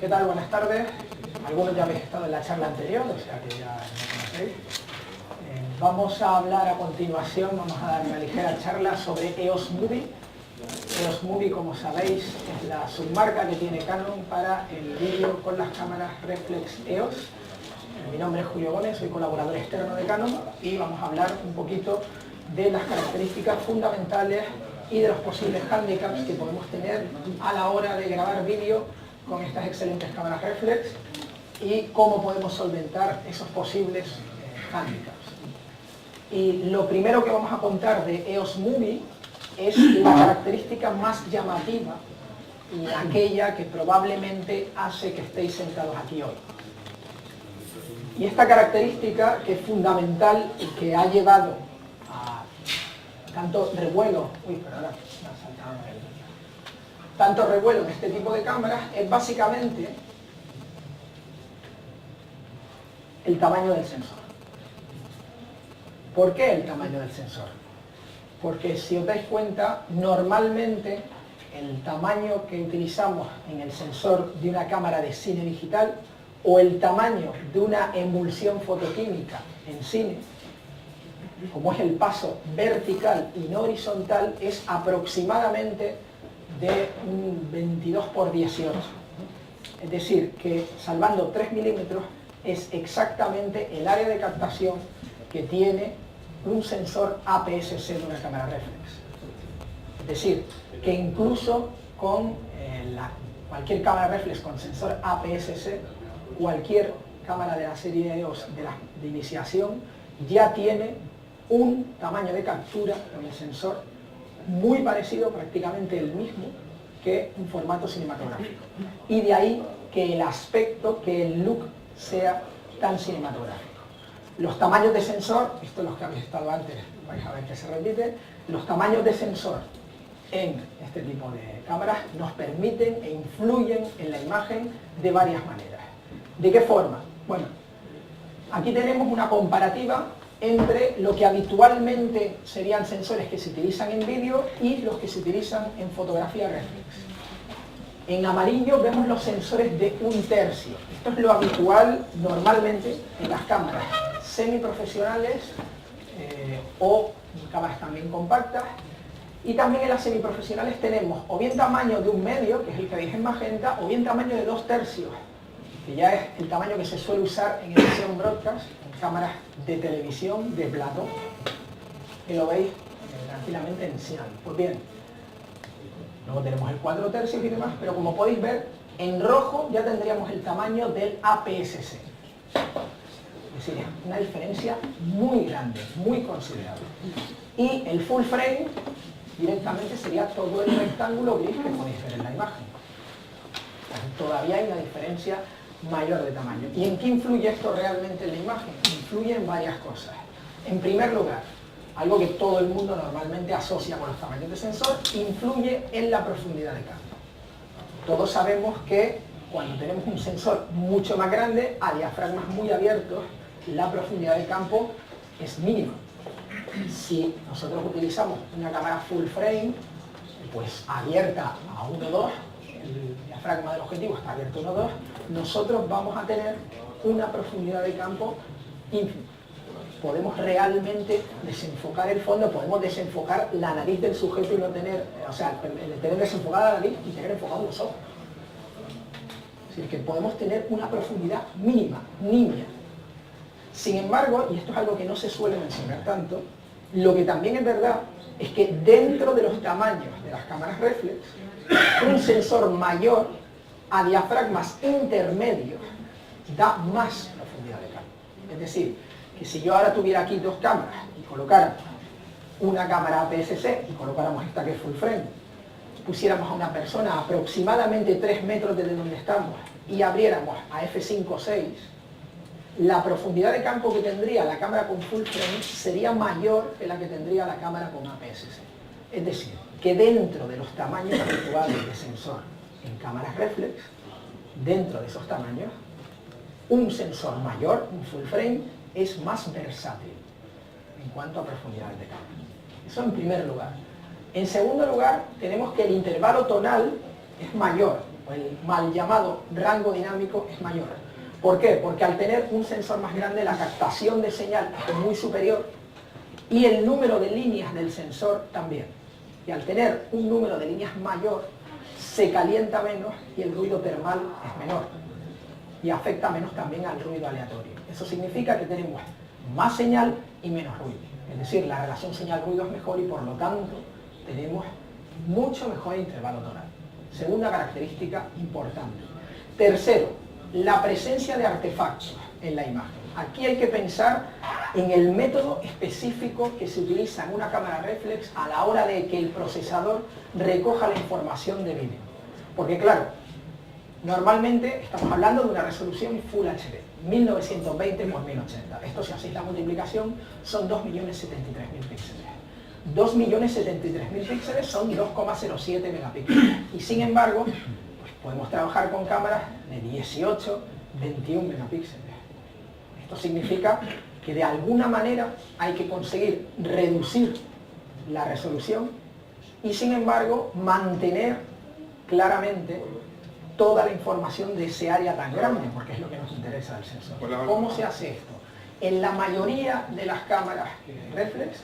¿Qué tal? Buenas tardes. Algunos ya habéis estado en la charla anterior, o sea que ya me conocéis. Vamos a hablar a continuación, vamos a dar una ligera charla sobre EOS Movie. EOS Movie, como sabéis, es la submarca que tiene Canon para el vídeo con las cámaras reflex EOS. Mi nombre es Julio Gómez, soy colaborador externo de Canon y vamos a hablar un poquito de las características fundamentales y de los posibles handicaps que podemos tener a la hora de grabar vídeo con estas excelentes cámaras reflex y cómo podemos solventar esos posibles handicaps. Y lo primero que vamos a contar de EOS Movie es la característica más llamativa y aquella que probablemente hace que estéis sentados aquí hoy. Y esta característica que es fundamental y que ha llevado a tanto revuelo, tanto revuelo en este tipo de cámaras es básicamente el tamaño del sensor. ¿Por qué el tamaño del sensor? Porque si os dais cuenta, normalmente el tamaño que utilizamos en el sensor de una cámara de cine digital o el tamaño de una emulsión fotoquímica en cine, como es el paso vertical y no horizontal, es aproximadamente de un 22×18. Es decir, que salvando 3 milímetros es exactamente el área de captación que tiene un sensor APS-C de una cámara reflex. Es decir, que incluso con cualquier cámara reflex con sensor APS-C, cualquier cámara de la serie EOS de iniciación ya tiene un tamaño de captura con el sensor muy parecido, prácticamente el mismo, que un formato cinematográfico. Y de ahí que el aspecto, que el look sea tan cinematográfico. Los tamaños de sensor, esto es los que habéis estado antes, vais a ver que se repite, los tamaños de sensor en este tipo de cámaras nos permiten e influyen en la imagen de varias maneras. ¿De qué forma? Bueno, aquí tenemos una comparativa entre lo que habitualmente serían sensores que se utilizan en vídeo y los que se utilizan en fotografía reflex. En amarillo vemos los sensores de 1/3. Esto es lo habitual normalmente en las cámaras semiprofesionales o cámaras también compactas. Y también en las semiprofesionales tenemos o bien tamaño de 1/2, que es el que veis en magenta, o bien tamaño de 2/3, que ya es el tamaño que se suele usar en edición broadcast, en cámaras de televisión de plató, que lo veis tranquilamente en Cian. Pues bien, luego tenemos el 4/3 y demás, pero como podéis ver, en rojo ya tendríamos el tamaño del APS-C. Es decir, una diferencia muy grande, muy considerable. Y el full frame directamente sería todo el rectángulo gris que podéis ver en la imagen. Todavía hay una diferencia mayor de tamaño. ¿Y en qué influye esto realmente en la imagen? Influye en varias cosas. En primer lugar, algo que todo el mundo normalmente asocia con los tamaños de sensor, influye en la profundidad de campo. Todos sabemos que cuando tenemos un sensor mucho más grande, a diafragmas muy abiertos, la profundidad de campo es mínima. Si nosotros utilizamos una cámara full frame, pues abierta a 1.2, el diafragma del objetivo está abierto a 1.2, nosotros vamos a tener una profundidad de campo ínfima. Podemos realmente desenfocar el fondo, podemos desenfocar la nariz del sujeto y no tener, o sea, tener desenfocada la nariz y tener enfocados los ojos. Es decir, que podemos tener una profundidad mínima, nimia. Sin embargo, y esto es algo que no se suele mencionar tanto, lo que también es verdad es que dentro de los tamaños de las cámaras reflex, un sensor mayor a diafragmas intermedios da más profundidad de campo. Es decir, que si yo ahora tuviera aquí dos cámaras y colocara una cámara APS-C y colocáramos esta que es full frame, pusiéramos a una persona a aproximadamente 3 metros desde donde estamos y abriéramos a f5.6, la profundidad de campo que tendría la cámara con full frame sería mayor que la que tendría la cámara con APS-C. Es decir, que dentro de los tamaños habituales de sensor en cámaras reflex, dentro de esos tamaños, un sensor mayor, un full frame, es más versátil en cuanto a profundidad de campo. Eso en primer lugar. En segundo lugar, tenemos que el intervalo tonal es mayor. o el mal llamado rango dinámico es mayor. ¿Por qué? Porque al tener un sensor más grande la captación de señal es muy superior y el número de líneas del sensor también. Y al tener un número de líneas mayor se calienta menos y el ruido termal es menor y afecta menos también al ruido aleatorio. Eso significa que tenemos más señal y menos ruido. Es decir, la relación señal-ruido es mejor y por lo tanto tenemos mucho mejor intervalo tonal. Segunda característica importante. Tercero, la presencia de artefactos en la imagen. Aquí hay que pensar en el método específico que se utiliza en una cámara reflex a la hora de que el procesador recoja la información de vídeo. Porque claro, normalmente estamos hablando de una resolución Full HD, 1920 x 1080. Esto, si hacéis la multiplicación, son 2.073.000 píxeles. 2.073.000 píxeles son 2,07 megapíxeles. Y sin embargo, pues podemos trabajar con cámaras de 18, 21 megapíxeles. Esto significa que de alguna manera hay que conseguir reducir la resolución y sin embargo mantener claramente toda la información de ese área tan grande, porque es lo que nos interesa del sensor. ¿Cómo se hace esto? En la mayoría de las cámaras reflex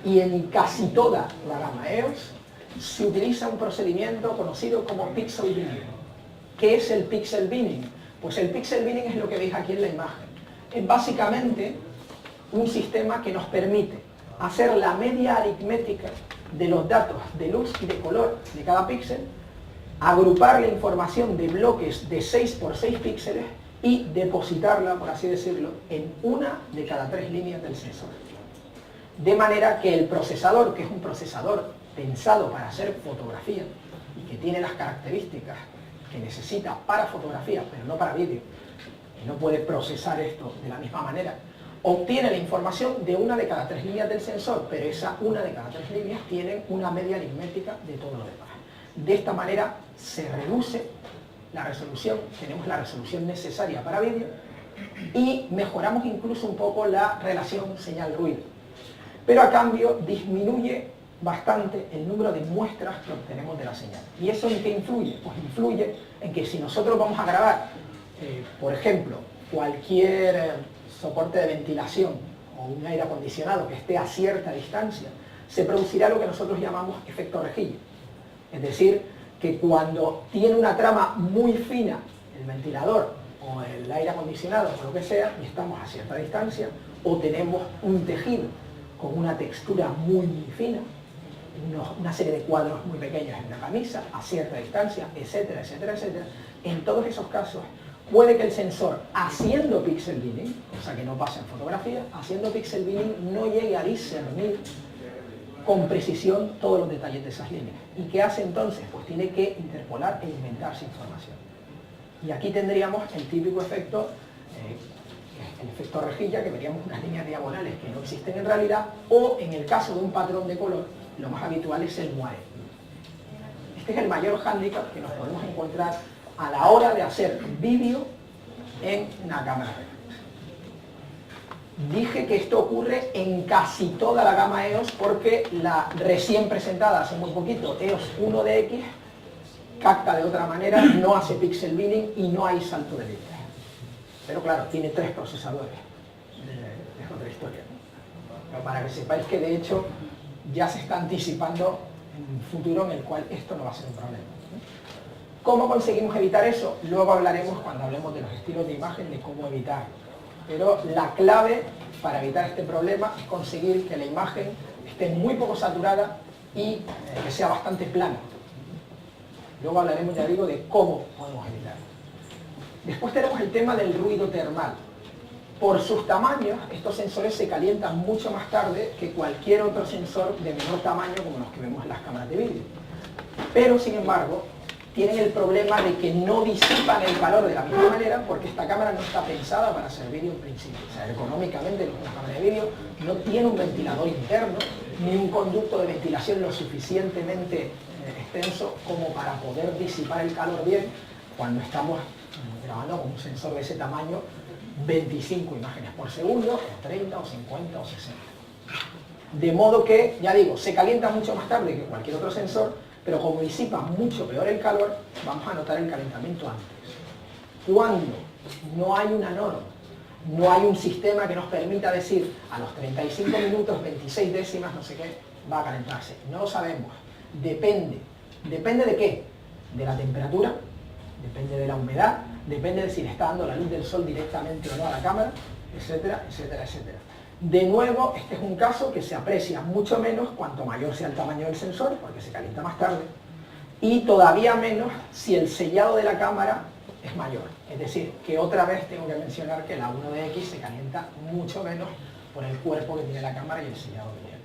y en casi toda la gama EOS se utiliza un procedimiento conocido como pixel binning. ¿Qué es el pixel binning? Pues el pixel binning es lo que veis aquí en la imagen. Es básicamente un sistema que nos permite hacer la media aritmética de los datos de luz y de color de cada píxel, agrupar la información de bloques de 6 por 6 píxeles y depositarla, por así decirlo, en una de cada 3 líneas del sensor. De manera que el procesador, que es un procesador pensado para hacer fotografía y que tiene las características que necesita para fotografía, pero no para vídeo, y no puede procesar esto de la misma manera, obtiene la información de una de cada 3 líneas del sensor, pero esa una de cada 3 líneas tiene una media aritmética de todo lo demás. De esta manera se reduce la resolución, tenemos la resolución necesaria para vídeo y mejoramos incluso un poco la relación señal-ruido. Pero a cambio disminuye bastante el número de muestras que obtenemos de la señal. ¿Y eso en qué influye? Pues influye en que si nosotros vamos a grabar, por ejemplo, cualquier soporte de ventilación o un aire acondicionado que esté a cierta distancia, se producirá lo que nosotros llamamos efecto rejilla. Es decir, que cuando tiene una trama muy fina el ventilador o el aire acondicionado o lo que sea, y estamos a cierta distancia, o tenemos un tejido con una textura muy fina, una serie de cuadros muy pequeños en una camisa, a cierta distancia, etcétera, etcétera, etcétera, en todos esos casos puede que el sensor, haciendo pixel binning, cosa que no pasa en fotografía, haciendo pixel binning no llegue a discernir con precisión todos los detalles de esas líneas. ¿Y qué hace entonces? Pues tiene que interpolar e inventarse información. Y aquí tendríamos el típico efecto, el efecto rejilla, que veríamos unas líneas diagonales que no existen en realidad, o en el caso de un patrón de color, lo más habitual es el moiré. Este es el mayor hándicap que nos podemos encontrar a la hora de hacer vídeo en una cámara reflex. Dije que esto ocurre en casi toda la gama EOS porque la recién presentada hace muy poquito EOS 1DX capta de otra manera, no hace pixel binning y no hay salto de líneas. Pero claro, tiene 3 procesadores. Es otra historia, ¿no? Pero para que sepáis que de hecho ya se está anticipando en un futuro en el cual esto no va a ser un problema. ¿Cómo conseguimos evitar eso? Luego hablaremos, cuando hablemos de los estilos de imagen, de cómo evitarlo. Pero la clave para evitar este problema es conseguir que la imagen esté muy poco saturada y que sea bastante plana. Luego hablaremos, ya digo, de cómo podemos evitarlo. Después tenemos el tema del ruido termal. Por sus tamaños, estos sensores se calientan mucho más tarde que cualquier otro sensor de menor tamaño como los que vemos en las cámaras de vídeo. Pero, sin embargo, tienen el problema de que no disipan el calor de la misma manera porque esta cámara no está pensada para hacer vídeo en principio. O sea, ergonómicamente una cámara de vídeo no tiene un ventilador interno ni un conducto de ventilación lo suficientemente extenso como para poder disipar el calor bien cuando estamos grabando con un sensor de ese tamaño, 25 imágenes por segundo, o 30, o 50, o 60. De modo que, ya digo, se calienta mucho más tarde que cualquier otro sensor, pero como disipa mucho peor el calor, vamos a notar el calentamiento antes. Cuando no hay una norma, no hay un sistema que nos permita decir a los 35 minutos, 26 décimas, no sé qué, va a calentarse. No lo sabemos. Depende. ¿Depende de qué? De la temperatura, depende de la humedad, depende de si le está dando la luz del sol directamente o no a la cámara, etcétera, etcétera, etcétera. De nuevo, este es un caso que se aprecia mucho menos cuanto mayor sea el tamaño del sensor, porque se calienta más tarde, y todavía menos si el sellado de la cámara es mayor. Es decir, que otra vez tengo que mencionar que la 1DX se calienta mucho menos por el cuerpo que tiene la cámara y el sellado que tiene.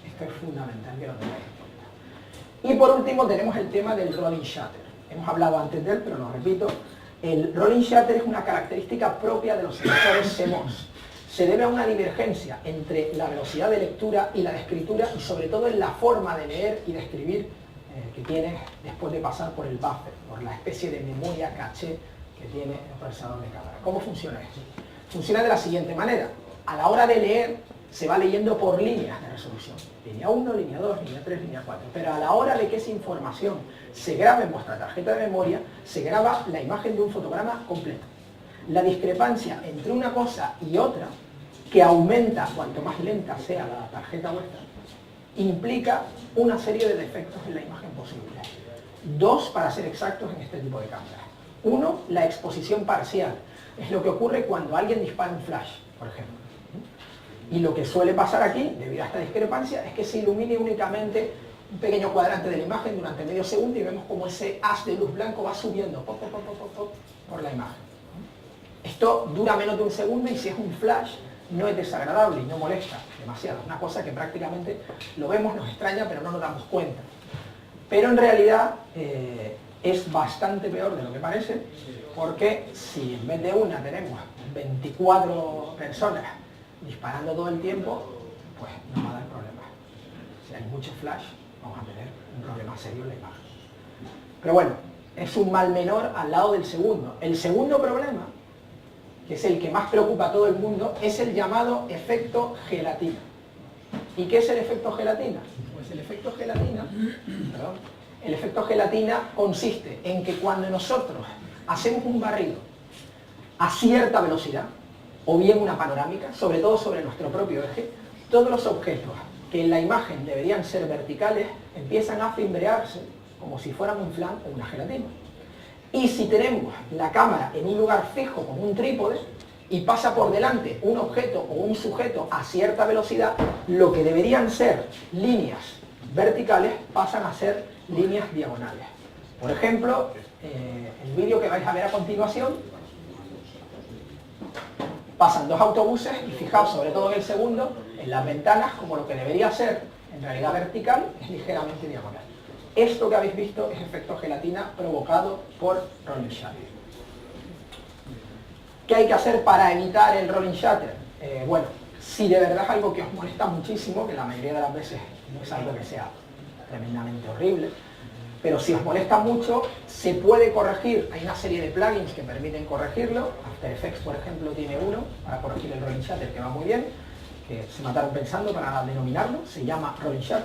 Esto es fundamental que lo tengáis en cuenta. Y por último tenemos el tema del rolling shutter. Hemos hablado antes de él, pero lo repito. El rolling shutter es una característica propia de los sensores CMOS. Se debe a una divergencia entre la velocidad de lectura y la de escritura y sobre todo en la forma de leer y de escribir que tiene después de pasar por el buffer, por la especie de memoria caché que tiene el procesador de cámara. ¿Cómo funciona esto? Funciona de la siguiente manera. A la hora de leer se va leyendo por líneas de resolución. Línea 1, línea 2, línea 3, línea 4. Pero a la hora de que esa información se grabe en vuestra tarjeta de memoria, se graba la imagen de un fotograma completo. La discrepancia entre una cosa y otra, que aumenta cuanto más lenta sea la tarjeta vuestra, implica una serie de defectos en la imagen posibles. Dos, para ser exactos, en este tipo de cámaras. Uno, la exposición parcial. Es lo que ocurre cuando alguien dispara un flash, por ejemplo. Y lo que suele pasar aquí, debido a esta discrepancia, es que se ilumine únicamente un pequeño cuadrante de la imagen durante medio segundo y vemos como ese haz de luz blanco va subiendo por la imagen. Esto dura menos de un segundo y si es un flash no es desagradable y no molesta demasiado. Es una cosa que prácticamente lo vemos, nos extraña, pero no nos damos cuenta. Pero en realidad es bastante peor de lo que parece, porque si en vez de una tenemos 24 personas disparando todo el tiempo, pues no va a dar problema. Si hay mucho flash, vamos a tener un problema serio en la imagen. Pero bueno, es un mal menor al lado del segundo. El segundo problema, que es el que más preocupa a todo el mundo, es el llamado efecto gelatina. ¿Y qué es el efecto gelatina? Pues el efecto gelatina consiste en que cuando nosotros hacemos un barrido a cierta velocidad, o bien una panorámica, sobre todo sobre nuestro propio eje, todos los objetos que en la imagen deberían ser verticales empiezan a fimbrearse como si fueran un flan o una gelatina. Y si tenemos la cámara en un lugar fijo como un trípode y pasa por delante un objeto o un sujeto a cierta velocidad, lo que deberían ser líneas verticales pasan a ser líneas diagonales. Por ejemplo, el vídeo que vais a ver a continuación, pasan dos autobuses y fijaos, sobre todo en el segundo, en las ventanas, como lo que debería ser en realidad vertical, es ligeramente diagonal. Esto que habéis visto es efecto gelatina provocado por rolling shutter. ¿Qué hay que hacer para evitar el rolling shutter? Bueno, si de verdad es algo que os molesta muchísimo, que la mayoría de las veces no es algo que sea tremendamente horrible, pero si os molesta mucho, se puede corregir. Hay una serie de plugins que permiten corregirlo. After Effects, por ejemplo, tiene uno para corregir el rolling shutter que va muy bien, que se mataron pensando para denominarlo, se llama rolling shutter.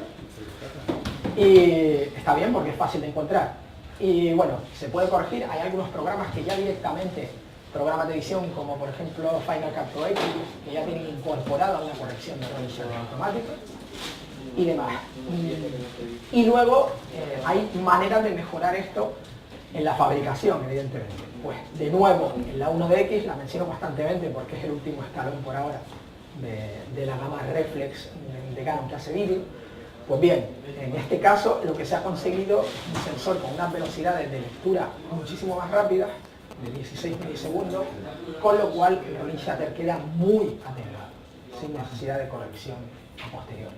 Y está bien porque es fácil de encontrar. Y bueno, se puede corregir. Hay algunos programas que ya directamente, programas de edición como por ejemplo Final Cut Pro X, que ya tienen incorporada una corrección de rolling shutter automático y demás. Y luego hay maneras de mejorar esto en la fabricación, evidentemente. Pues de nuevo, en la 1DX la menciono constantemente porque es el último escalón por ahora de la gama Reflex de Canon que hace vídeo. Pues bien, en este caso lo que se ha conseguido es un sensor con unas velocidades de lectura muchísimo más rápidas, de 16 milisegundos, con lo cual el rolling shutter queda muy atenuado, sin necesidad de corrección a posteriori.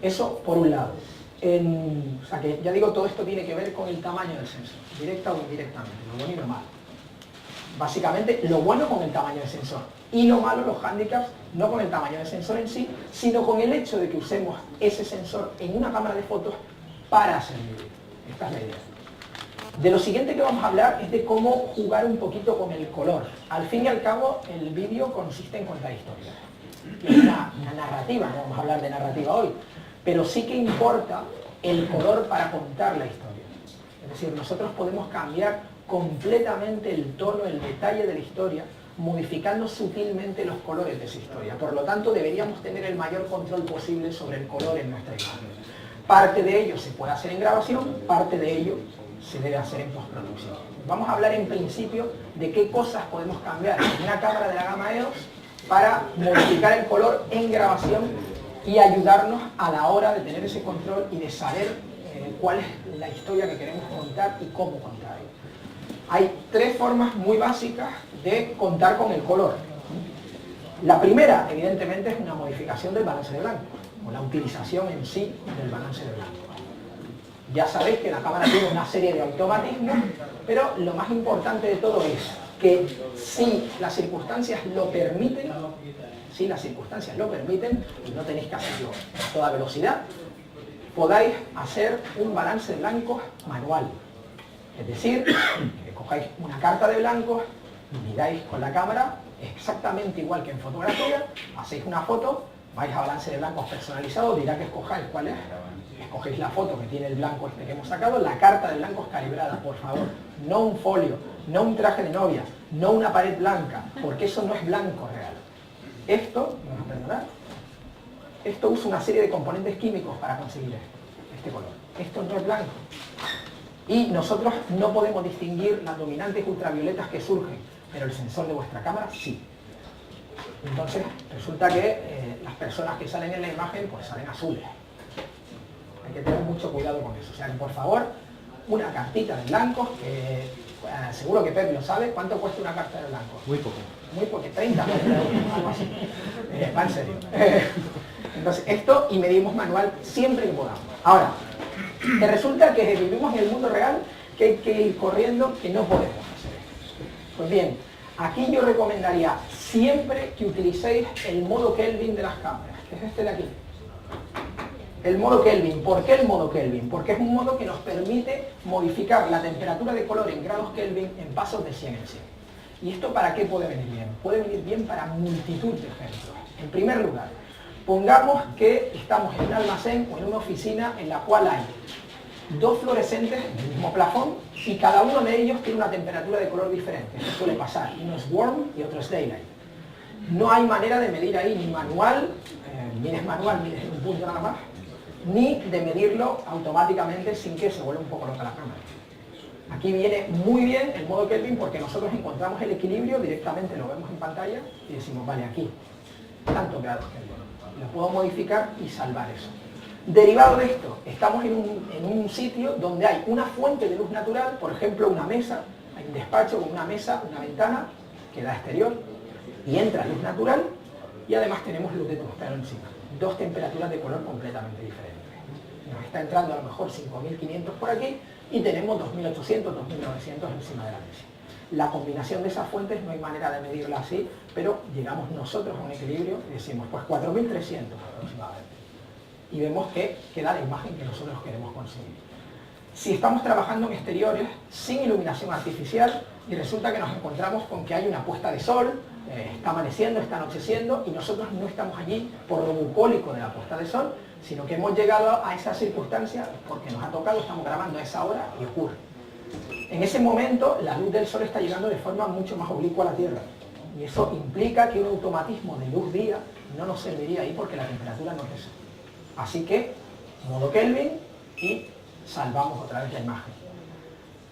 Eso por un lado. O sea que ya digo, todo esto tiene que ver con el tamaño del sensor, directa o indirectamente, lo bueno y lo malo. Básicamente lo bueno con el tamaño del sensor y lo malo, los handicaps, no con el tamaño del sensor en sí, sino con el hecho de que usemos ese sensor en una cámara de fotos para hacer vídeo. Esta es la idea. De lo siguiente que vamos a hablar es de cómo jugar un poquito con el color. Al fin y al cabo, el vídeo consiste en contar historias. Es una narrativa, no vamos a hablar de narrativa hoy, pero sí que importa el color para contar la historia. Es decir, nosotros podemos cambiar completamente el tono, el detalle de la historia, modificando sutilmente los colores de esa historia. Por lo tanto, deberíamos tener el mayor control posible sobre el color en nuestra imagen. Parte de ello se puede hacer en grabación, parte de ello se debe hacer en postproducción. Vamos a hablar en principio de qué cosas podemos cambiar en una cámara de la gama EOS para modificar el color en grabación y ayudarnos a la hora de tener ese control y de saber cuál es la historia que queremos contar y cómo contarla. Hay tres formas muy básicas de contar con el color. La primera, evidentemente, es una modificación del balance de blanco, o la utilización en sí del balance de blanco. Ya sabéis que la cámara tiene una serie de automatismos, pero lo más importante de todo es que si las circunstancias lo permiten, y no tenéis que hacerlo a toda velocidad, podáis hacer un balance de blancos manual. Es decir, que cojáis una carta de blancos, miráis con la cámara, exactamente igual que en fotografía, hacéis una foto, vais a balance de blancos personalizado, dirá que escojáis cuál es, escogéis la foto que tiene el blanco este que hemos sacado, la carta de blancos calibrada, por favor, no un folio, no un traje de novia, no una pared blanca, porque eso no es blanco real. Esto, me vas a perdonar, esto usa una serie de componentes químicos para conseguir este color. Esto no es blanco. Y nosotros no podemos distinguir las dominantes ultravioletas que surgen, pero el sensor de vuestra cámara sí. Entonces, resulta que las personas que salen en la imagen, pues salen azules. Hay que tener mucho cuidado con eso. O sea, que por favor, una cartita de blancos, que seguro que Pep lo sabe. ¿Cuánto cuesta una carta de blancos? Muy poco. Muy poco, 30 euros, algo así. Va en serio. Entonces, esto y medimos manual siempre que podamos. Ahora, que resulta que vivimos en el mundo real, que hay que ir corriendo, que no podemos hacer esto. Pues bien, aquí yo recomendaría siempre que utilicéis el modo Kelvin de las cámaras, que es este de aquí. El modo Kelvin. ¿Por qué el modo Kelvin? Porque es un modo que nos permite modificar la temperatura de color en grados Kelvin en pasos de 100 en 100. ¿Y esto para qué puede venir bien? Puede venir bien para multitud de ejemplos. En primer lugar, pongamos que estamos en un almacén o en una oficina en la cual hay dos fluorescentes en el mismo plafón y cada uno de ellos tiene una temperatura de color diferente. Esto suele pasar. Uno es warm y otro es daylight. No hay manera de medir ahí ni manual, mides manual, mides en un punto nada más, ni de medirlo automáticamente sin que se vuelva un poco loca la cámara. Aquí viene muy bien el modo Kelvin porque nosotros encontramos el equilibrio, directamente lo vemos en pantalla y decimos, vale, aquí, tantos grados Kelvin. Lo puedo modificar y salvar eso. Derivado de esto, estamos en un sitio donde hay una fuente de luz natural, por ejemplo una mesa, hay un despacho con una mesa, una ventana que da exterior y entra luz natural y además tenemos luz de tungsteno encima. Dos temperaturas de color completamente diferentes. Nos está entrando a lo mejor 5500 por aquí y tenemos 2800, 2900 encima de la mesa. La combinación de esas fuentes no hay manera de medirla así, pero llegamos nosotros a un equilibrio y decimos, pues 4300 aproximadamente. Y vemos que queda la imagen que nosotros queremos conseguir. Si estamos trabajando en exteriores sin iluminación artificial y resulta que nos encontramos con que hay una puesta de sol, está amaneciendo, está anocheciendo y nosotros no estamos allí por lo bucólico de la puesta de sol, sino que hemos llegado a esa circunstancia porque nos ha tocado, estamos grabando a esa hora y ocurre. En ese momento la luz del sol está llegando de forma mucho más oblicua a la Tierra y eso implica que un automatismo de luz día no nos serviría ahí porque la temperatura no es esa. Así que, modo Kelvin y salvamos otra vez la imagen.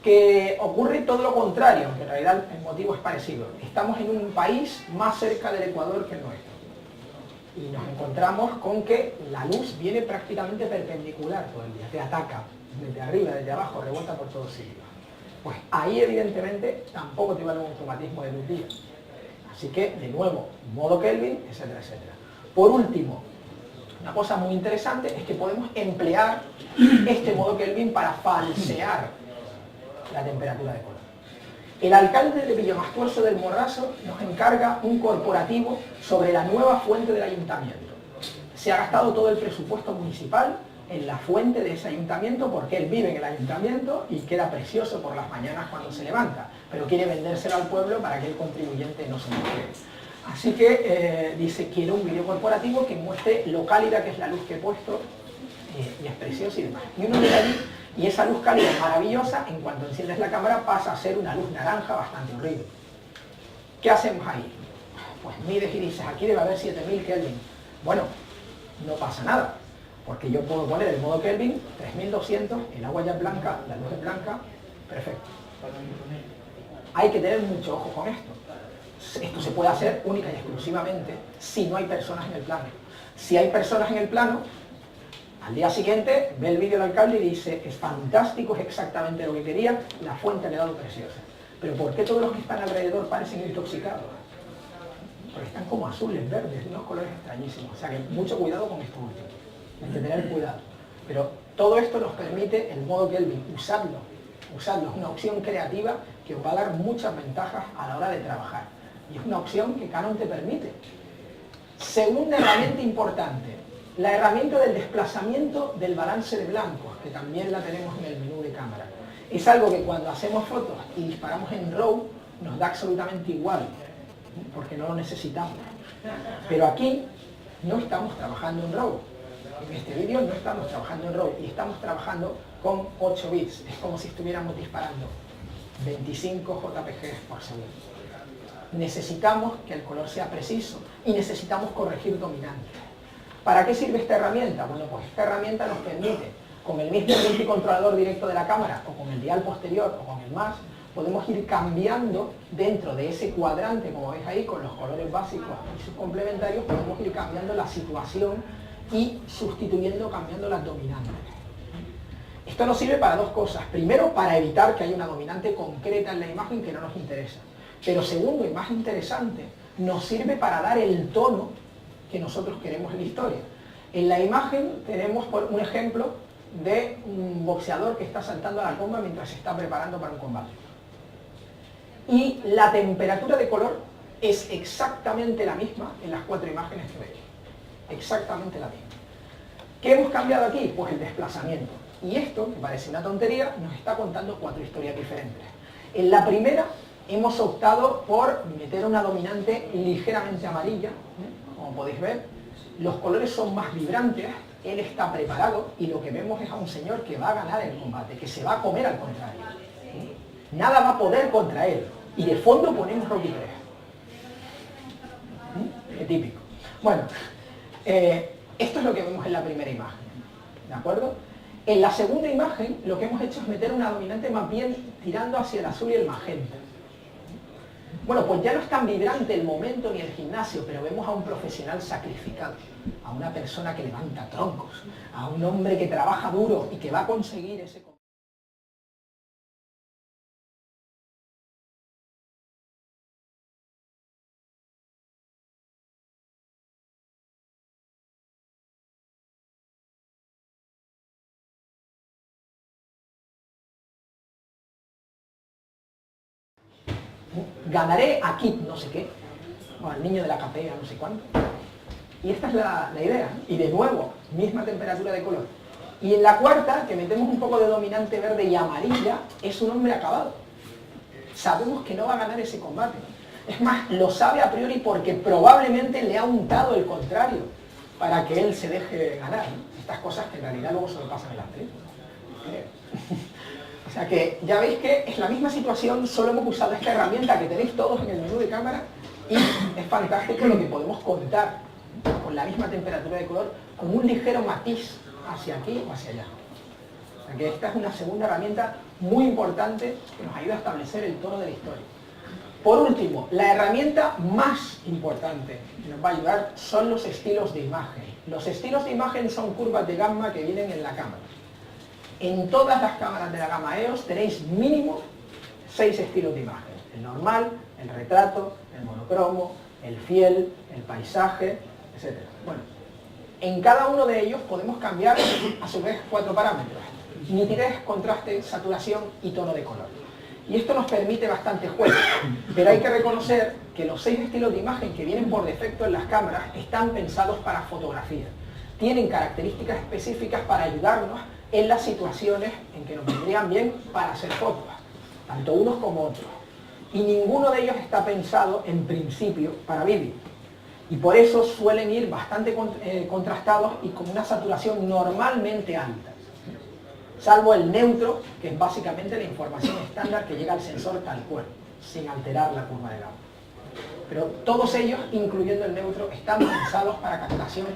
Que ocurre todo lo contrario, aunque en realidad el motivo es parecido. Estamos en un país más cerca del Ecuador que el nuestro. Y nos encontramos con que la luz viene prácticamente perpendicular todo el día, te ataca desde arriba, desde abajo, rebota por todos sitios. Pues ahí evidentemente tampoco te va a dar un automatismo de luz día. Así que, de nuevo, modo Kelvin, etcétera, etcétera. Por último, una cosa muy interesante es que podemos emplear este modo Kelvin para falsear la temperatura de color. El alcalde de Villamascuerzo del Morrazo nos encarga un corporativo sobre la nueva fuente del ayuntamiento. Se ha gastado todo el presupuesto municipal en la fuente de ese ayuntamiento porque él vive en el ayuntamiento y queda precioso por las mañanas cuando se levanta, pero quiere vendérselo al pueblo para que el contribuyente no se moje. Así que dice, quiero un vídeo corporativo que muestre lo cálida que es la luz que he puesto y es precioso y demás. Y uno mira allí y esa luz cálida maravillosa, en cuanto enciendes la cámara pasa a ser una luz naranja bastante horrible. ¿Qué hacemos ahí? Pues mides y dices, aquí debe haber 7000 Kelvin. Bueno, no pasa nada, porque yo puedo poner el modo Kelvin, 3200, el agua ya es blanca, la luz es blanca, perfecto. Hay que tener mucho ojo con esto. Esto se puede hacer única y exclusivamente si no hay personas en el plano. Si hay personas en el plano, al día siguiente ve el vídeo del alcalde y dice, es fantástico, es exactamente lo que quería, la fuente le ha dado preciosa. Pero ¿por qué todos los que están alrededor parecen intoxicados? Porque están como azules, verdes, unos colores extrañísimos. O sea que mucho cuidado con esto último. Hay que tener cuidado. Pero todo esto nos permite el modo Kelvin, usarlo. Usarlo es una opción creativa que os va a dar muchas ventajas a la hora de trabajar. Y es una opción que Canon te permite. Segunda herramienta importante, la herramienta del desplazamiento del balance de blancos, que también la tenemos en el menú de cámara. Es algo que cuando hacemos fotos y disparamos en RAW nos da absolutamente igual, porque no lo necesitamos. Pero aquí no estamos trabajando en RAW. En este vídeo no estamos trabajando en RAW y estamos trabajando con 8 bits. Es como si estuviéramos disparando 25 JPG por segundo. Necesitamos que el color sea preciso y necesitamos corregir dominantes. ¿Para qué sirve esta herramienta? Bueno, pues esta herramienta nos permite, con el mismo multicontrolador directo de la cámara o con el dial posterior o con el más, podemos ir cambiando dentro de ese cuadrante, como veis ahí, con los colores básicos y sus complementarios, podemos ir cambiando la situación y sustituyendo, cambiando las dominantes. Esto nos sirve para dos cosas. Primero, para evitar que haya una dominante concreta en la imagen que no nos interesa. Pero segundo, y más interesante, nos sirve para dar el tono que nosotros queremos en la historia. En la imagen tenemos un ejemplo de un boxeador que está saltando a la comba mientras se está preparando para un combate. Y la temperatura de color es exactamente la misma en las 4 imágenes que veis. Exactamente la misma. ¿Qué hemos cambiado aquí? Pues el desplazamiento. Y esto, que parece una tontería, nos está contando 4 historias diferentes. En la primera hemos optado por meter una dominante ligeramente amarilla, como podéis ver. Los colores son más vibrantes, él está preparado y lo que vemos es a un señor que va a ganar el combate, que se va a comer al contrario. Nada va a poder contra él. Y de fondo ponemos Rocky 3. Qué típico. Bueno, esto es lo que vemos en la primera imagen, ¿de acuerdo? En la segunda imagen lo que hemos hecho es meter una dominante más bien tirando hacia el azul y el magenta. Bueno, pues ya no es tan vibrante el momento ni el gimnasio, pero vemos a un profesional sacrificado, a una persona que levanta troncos, a un hombre que trabaja duro y que va a conseguir ese... Ganaré a Kid no sé qué, o al niño de la capea no sé cuánto. Y esta es la idea. Y de nuevo, misma temperatura de color. Y en la cuarta, que metemos un poco de dominante verde y amarilla, es un hombre acabado. Sabemos que no va a ganar ese combate. Es más, lo sabe a priori porque probablemente le ha untado el contrario para que él se deje ganar, ¿no? Estas cosas que en realidad luego solo pasan en las películas. O sea que ya veis que es la misma situación, solo hemos usado esta herramienta que tenéis todos en el menú de cámara y es fantástico lo que podemos contar con la misma temperatura de color, con un ligero matiz hacia aquí o hacia allá. O sea que esta es una segunda herramienta muy importante que nos ayuda a establecer el tono de la historia. Por último, la herramienta más importante que nos va a ayudar son los estilos de imagen. Los estilos de imagen son curvas de gamma que vienen en la cámara. En todas las cámaras de la gama EOS tenéis mínimo 6 estilos de imagen. El normal, el retrato, el monocromo, el fiel, el paisaje, etc. Bueno, en cada uno de ellos podemos cambiar a su vez 4 parámetros. Nitidez, contraste, saturación y tono de color. Y esto nos permite bastante juego. Pero hay que reconocer que los 6 estilos de imagen que vienen por defecto en las cámaras están pensados para fotografía. Tienen características específicas para ayudarnos en las situaciones en que nos vendrían bien para hacer fotos, tanto unos como otros. Y ninguno de ellos está pensado, en principio, para vídeo. Y por eso suelen ir bastante contrastados y con una saturación normalmente alta. Salvo el neutro, que es básicamente la información estándar que llega al sensor tal cual, sin alterar la curva de Gauss. Pero todos ellos, incluyendo el neutro, están pensados para captación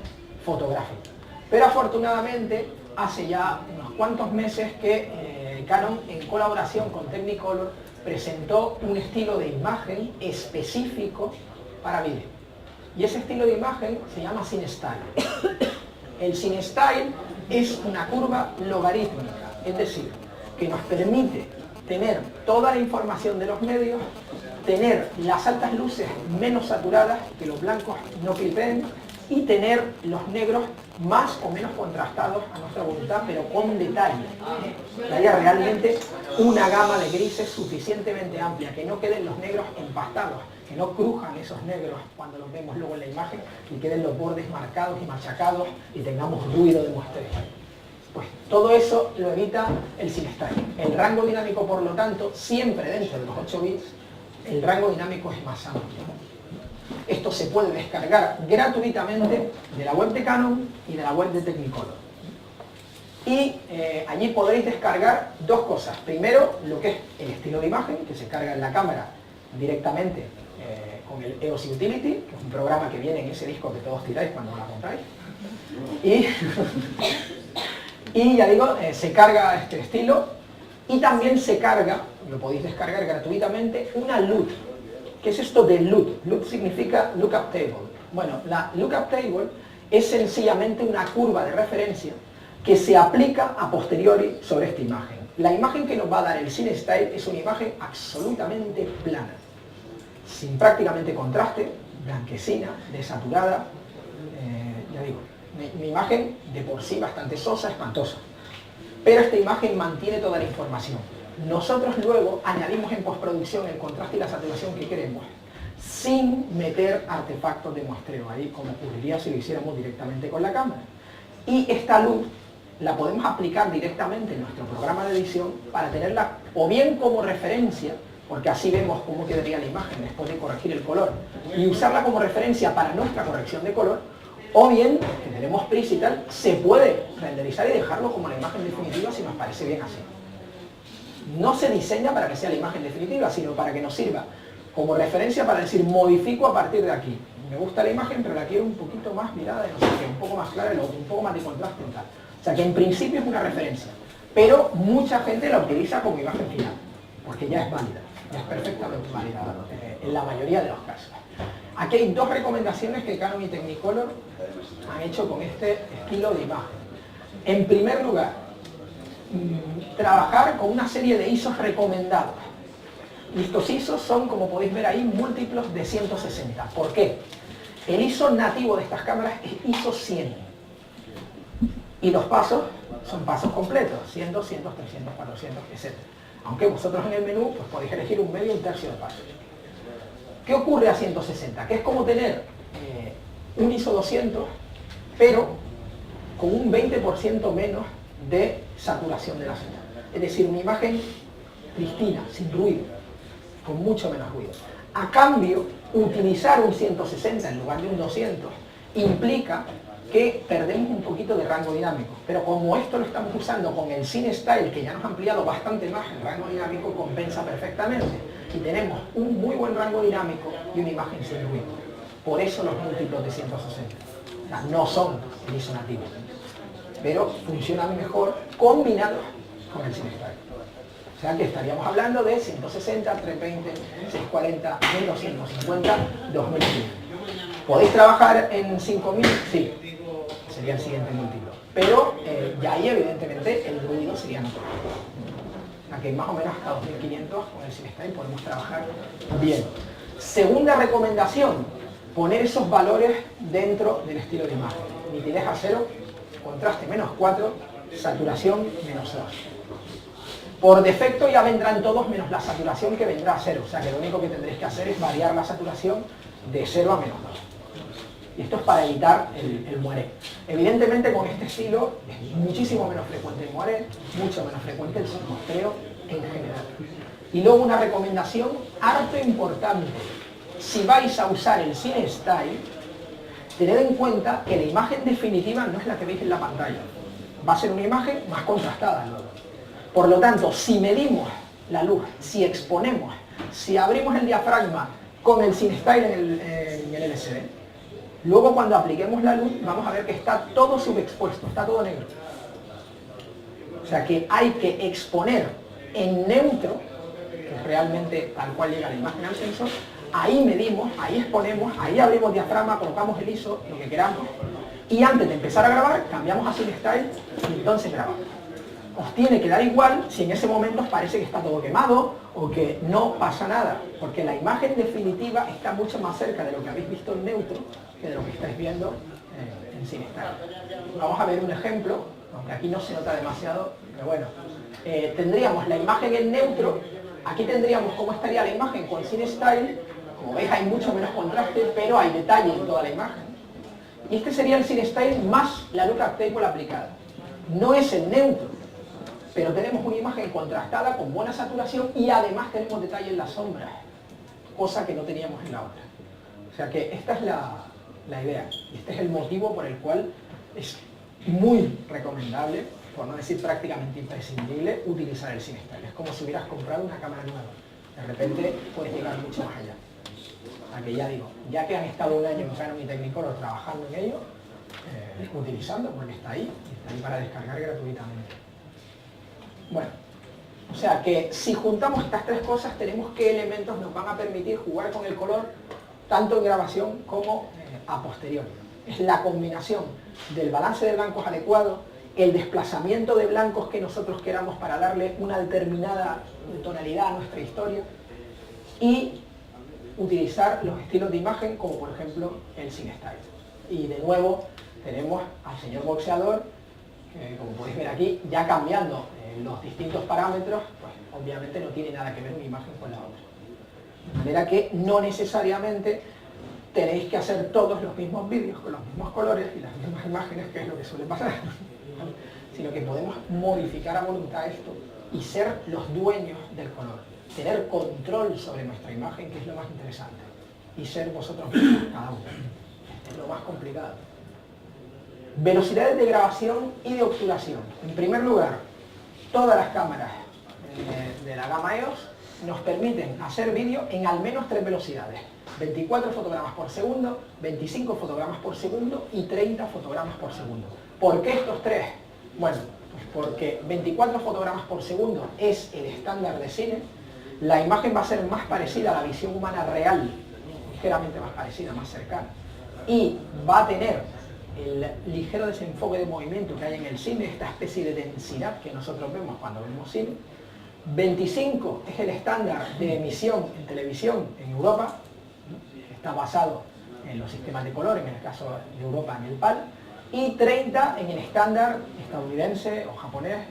fotográfica. Pero afortunadamente, hace ya unos cuantos meses que Canon, en colaboración con Technicolor, presentó un estilo de imagen específico para vídeo. Y ese estilo de imagen se llama CineStyle. El CineStyle es una curva logarítmica, es decir, que nos permite tener toda la información de los medios, tener las altas luces menos saturadas, que los blancos no clipeen, y tener los negros más o menos contrastados a nuestra voluntad, pero con detalle. Que haya realmente una gama de grises suficientemente amplia, que no queden los negros empastados, que no crujan esos negros cuando los vemos luego en la imagen y queden los bordes marcados y machacados y tengamos ruido de muestreo. Pues todo eso lo evita el CineStyle. El rango dinámico, por lo tanto, siempre dentro de los 8 bits, el rango dinámico es más amplio. Esto se puede descargar gratuitamente de la web de Canon y de la web de Technicolor. Y allí podréis descargar dos cosas. Primero, lo que es el estilo de imagen, que se carga en la cámara directamente con el EOS Utility, que es un programa que viene en ese disco que todos tiráis cuando la compráis. Y ya digo, se carga este estilo y también se carga, lo podéis descargar gratuitamente, una LUT. ¿Qué es esto de LUT? LUT significa Lookup Table. Bueno, la Lookup Table es sencillamente una curva de referencia que se aplica a posteriori sobre esta imagen. La imagen que nos va a dar el CineStyle es una imagen absolutamente plana, sin prácticamente contraste, blanquecina, desaturada, ya digo, mi imagen de por sí bastante sosa, espantosa. Pero esta imagen mantiene toda la información. Nosotros luego añadimos en postproducción el contraste y la saturación que queremos, sin meter artefactos de muestreo ahí, como ocurriría si lo hiciéramos directamente con la cámara. Y esta luz la podemos aplicar directamente en nuestro programa de edición para tenerla o bien como referencia, porque así vemos cómo quedaría la imagen después de corregir el color, y usarla como referencia para nuestra corrección de color, o bien, que tenemos prisa y tal, se puede renderizar y dejarlo como la imagen definitiva si nos parece bien así. No se diseña para que sea la imagen definitiva, sino para que nos sirva como referencia para decir, modifico a partir de aquí. Me gusta la imagen, pero la quiero un poquito más mirada de no sé qué, un poco más clara, un poco más de contraste y tal. O sea que en principio es una referencia, pero mucha gente la utiliza como imagen final, porque ya es válida, ya es perfectamente válida en la mayoría de los casos. Aquí hay dos recomendaciones que Canon y Technicolor han hecho con este estilo de imagen. En primer lugar, trabajar con una serie de ISOs recomendados. Y estos ISOs son, como podéis ver ahí, múltiplos de 160. ¿Por qué? El ISO nativo de estas cámaras es ISO 100. Y los pasos son pasos completos, 100, 200, 300, 400, etc. Aunque vosotros en el menú pues podéis elegir un medio y un tercio de pasos. ¿Qué ocurre a 160? Que es como tener un ISO 200, pero con un 20% menos de saturación de la señal. Es decir, una imagen pristina, sin ruido, con mucho menos ruido. A cambio, utilizar un 160 en lugar de un 200 implica que perdemos un poquito de rango dinámico. Pero como esto lo estamos usando con el CineStyle, que ya nos ha ampliado bastante más, el rango dinámico compensa perfectamente. Y tenemos un muy buen rango dinámico y una imagen sin ruido. Por eso los múltiplos de 160. O sea, no son el ISO nativo, pero funcionan mejor combinados con el CineStyle. O sea que estaríamos hablando de 160, 320, 640, 1250, 2500. ¿Podéis trabajar en 5000? Sí, sería el siguiente múltiplo. Pero ya ahí evidentemente el ruido sería notable. O sea que más o menos hasta 2500 con el CineStyle podemos trabajar bien. Segunda recomendación, poner esos valores dentro del estilo de imagen. Nitidez a 0, contraste -4, saturación -2. Por defecto ya vendrán todos menos la saturación, que vendrá a 0. O sea que lo único que tendréis que hacer es variar la saturación de 0 a -2. Y esto es para evitar el moiré. Evidentemente con este estilo es muchísimo menos frecuente el moiré, mucho menos frecuente el muestreo en general. Y luego una recomendación harto importante. Si vais a usar el CineStyle, tened en cuenta que la imagen definitiva no es la que veis en la pantalla. Va a ser una imagen más contrastada luego. Por lo tanto, si medimos la luz, si exponemos, si abrimos el diafragma con el CineStyle en el LCD, luego cuando apliquemos la luz vamos a ver que está todo subexpuesto, está todo negro. O sea que hay que exponer en neutro, que es realmente tal cual llega la imagen al sensor, ahí medimos, ahí exponemos, ahí abrimos diafragma, colocamos el ISO, lo que queramos, y antes de empezar a grabar cambiamos a CineStyle y entonces grabamos. Os tiene que dar igual si en ese momento os parece que está todo quemado o que no pasa nada, porque la imagen definitiva está mucho más cerca de lo que habéis visto en neutro que de lo que estáis viendo en CineStyle. Vamos a ver un ejemplo, aunque aquí no se nota demasiado, pero bueno. Tendríamos la imagen en neutro, aquí tendríamos cómo estaría la imagen con CineStyle. Como veis hay mucho menos contraste, pero hay detalle en toda la imagen. Y este sería el CineStyle más la Lookup Table aplicada. No es el neutro, pero tenemos una imagen contrastada con buena saturación y además tenemos detalle en las sombras, cosa que no teníamos en la otra. O sea que esta es la idea, y este es el motivo por el cual es muy recomendable, por no decir prácticamente imprescindible, utilizar el CineStyle. Es como si hubieras comprado una cámara nueva. De repente puedes llegar mucho más allá. O sea que ya digo, ya que han estado un año en Canon y Technicolor trabajando en ello, utilizando, porque está ahí para descargar gratuitamente. Bueno, o sea que si juntamos estas tres cosas, tenemos qué elementos nos van a permitir jugar con el color, tanto en grabación como a posteriori. Es la combinación del balance de blancos adecuado, el desplazamiento de blancos que nosotros queramos para darle una determinada tonalidad a nuestra historia y utilizar los estilos de imagen como por ejemplo el CineStyle. Y de nuevo tenemos al señor boxeador que, como podéis ver aquí, ya cambiando los distintos parámetros, pues obviamente no tiene nada que ver una imagen con la otra. De manera que no necesariamente tenéis que hacer todos los mismos vídeos con los mismos colores y las mismas imágenes, que es lo que suele pasar, sino que podemos modificar a voluntad esto y ser los dueños del color, tener control sobre nuestra imagen, que es lo más interesante, y ser vosotros mismos cada uno. Es lo más complicado. Velocidades de grabación y de obturación. En primer lugar, todas las cámaras de la gama EOS nos permiten hacer vídeo en al menos 3 velocidades. 24 fotogramas por segundo, 25 fotogramas por segundo y 30 fotogramas por segundo. ¿Por qué estos tres? Bueno, pues porque 24 fotogramas por segundo es el estándar de cine. La imagen va a ser más parecida a la visión humana real, ligeramente más parecida, más cercana. Y va a tener el ligero desenfoque de movimiento que hay en el cine, esta especie de densidad que nosotros vemos cuando vemos cine. 25 es el estándar de emisión en televisión en Europa, está basado en los sistemas de color, en el caso de Europa en el PAL, y 30 en el estándar estadounidense o japonés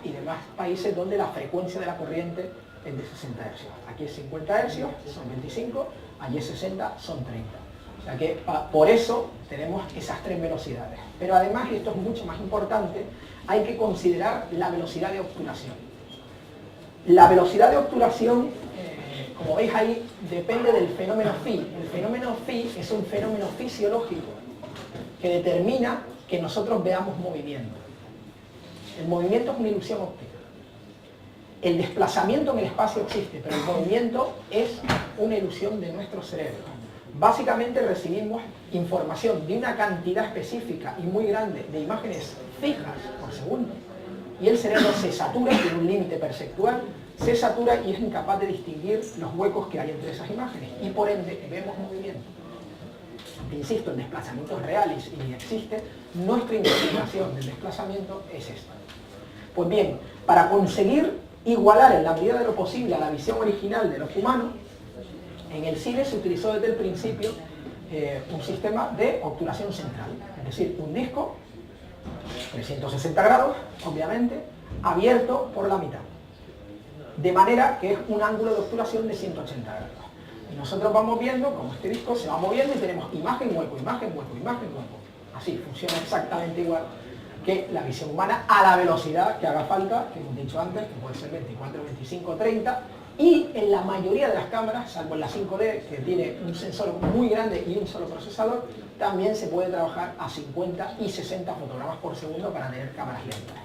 y demás países donde la frecuencia de la corriente es de 60 Hz. Aquí es 50 Hz, son 25, allí es 60, son 30. O sea que por eso tenemos esas 3 velocidades. Pero además, y esto es mucho más importante, hay que considerar la velocidad de obturación. La velocidad de obturación, como veis ahí, depende del fenómeno phi. El fenómeno phi es un fenómeno fisiológico que determina que nosotros veamos movimiento. El movimiento es una ilusión óptica. El desplazamiento en el espacio existe, pero el movimiento es una ilusión de nuestro cerebro. Básicamente recibimos información de una cantidad específica y muy grande de imágenes fijas por segundo y el cerebro se satura, tiene un límite perceptual, se satura y es incapaz de distinguir los huecos que hay entre esas imágenes y por ende vemos movimiento. Insisto, el desplazamiento es real y existe. Nuestra interpretación del desplazamiento es esta. Pues bien, para conseguir igualar en la medida de lo posible a la visión original del ojo humano, en el cine se utilizó desde el principio un sistema de obturación central, es decir, un disco 360 grados, obviamente, abierto por la mitad, de manera que es un ángulo de obturación de 180 grados. Y nosotros vamos viendo cómo este disco se va moviendo y tenemos imagen, hueco, imagen, hueco, imagen, hueco. Así, funciona exactamente igual que la visión humana a la velocidad que haga falta, que hemos dicho antes, que puede ser 24, 25, 30, Y en la mayoría de las cámaras, salvo en la 5D, que tiene un sensor muy grande y un solo procesador, también se puede trabajar a 50 y 60 fotogramas por segundo para tener cámaras lentas.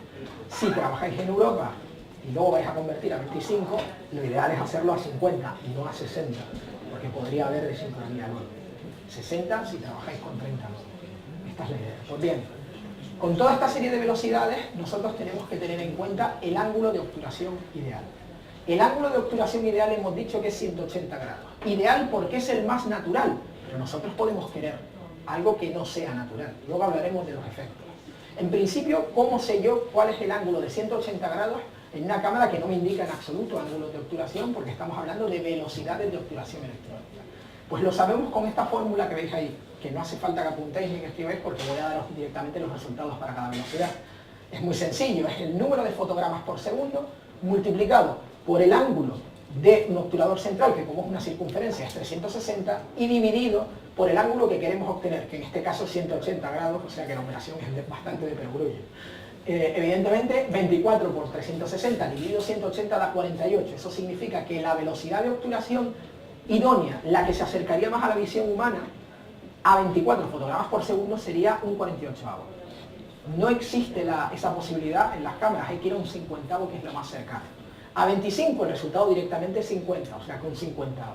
Si trabajáis en Europa y luego vais a convertir a 25, lo ideal es hacerlo a 50 y no a 60, porque podría haber desincronía luego. 60 si trabajáis con 30. Esta es la idea. Pues bien, con toda esta serie de velocidades, nosotros tenemos que tener en cuenta el ángulo de obturación ideal. El ángulo de obturación ideal hemos dicho que es 180 grados. Ideal porque es el más natural, pero nosotros podemos querer algo que no sea natural. Luego hablaremos de los efectos. En principio, ¿cómo sé yo cuál es el ángulo de 180 grados en una cámara que no me indica en absoluto ángulos de obturación, porque estamos hablando de velocidades de obturación electrónica? Pues lo sabemos con esta fórmula que veis ahí, que no hace falta que apuntéis ni que escribáis porque voy a daros directamente los resultados para cada velocidad. Es muy sencillo, es el número de fotogramas por segundo multiplicado por el ángulo de un obturador central, que como es una circunferencia es 360, y dividido por el ángulo que queremos obtener, que en este caso es 180 grados, o sea que la operación es bastante de perogrullo. Evidentemente, 24 por 360 dividido 180 da 48. Eso significa que la velocidad de obturación idónea, la que se acercaría más a la visión humana, a 24 fotogramas por segundo sería un 48avo. No existe esa posibilidad en las cámaras, hay que ir a un 50avo, que es lo más cercano. A 25 el resultado directamente es 50, o sea que un 50avo.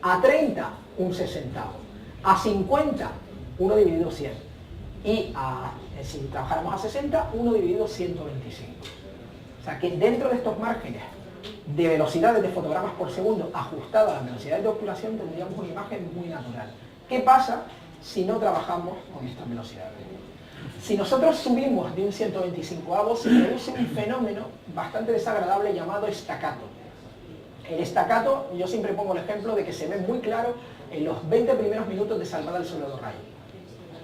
A 30, un 60avo. A 50, 1 dividido 100. Y si trabajáramos a 60, 1 dividido 125. O sea que dentro de estos márgenes de velocidades de fotogramas por segundo ajustado a las velocidades de obturación tendríamos una imagen muy natural. ¿Qué pasa si no trabajamos con estas velocidades? Si nosotros subimos de un 125avo, se produce un fenómeno bastante desagradable llamado estacato. El estacato, yo siempre pongo el ejemplo de que se ve muy claro en los 20 primeros minutos de Salvada al Sol de los Rayos,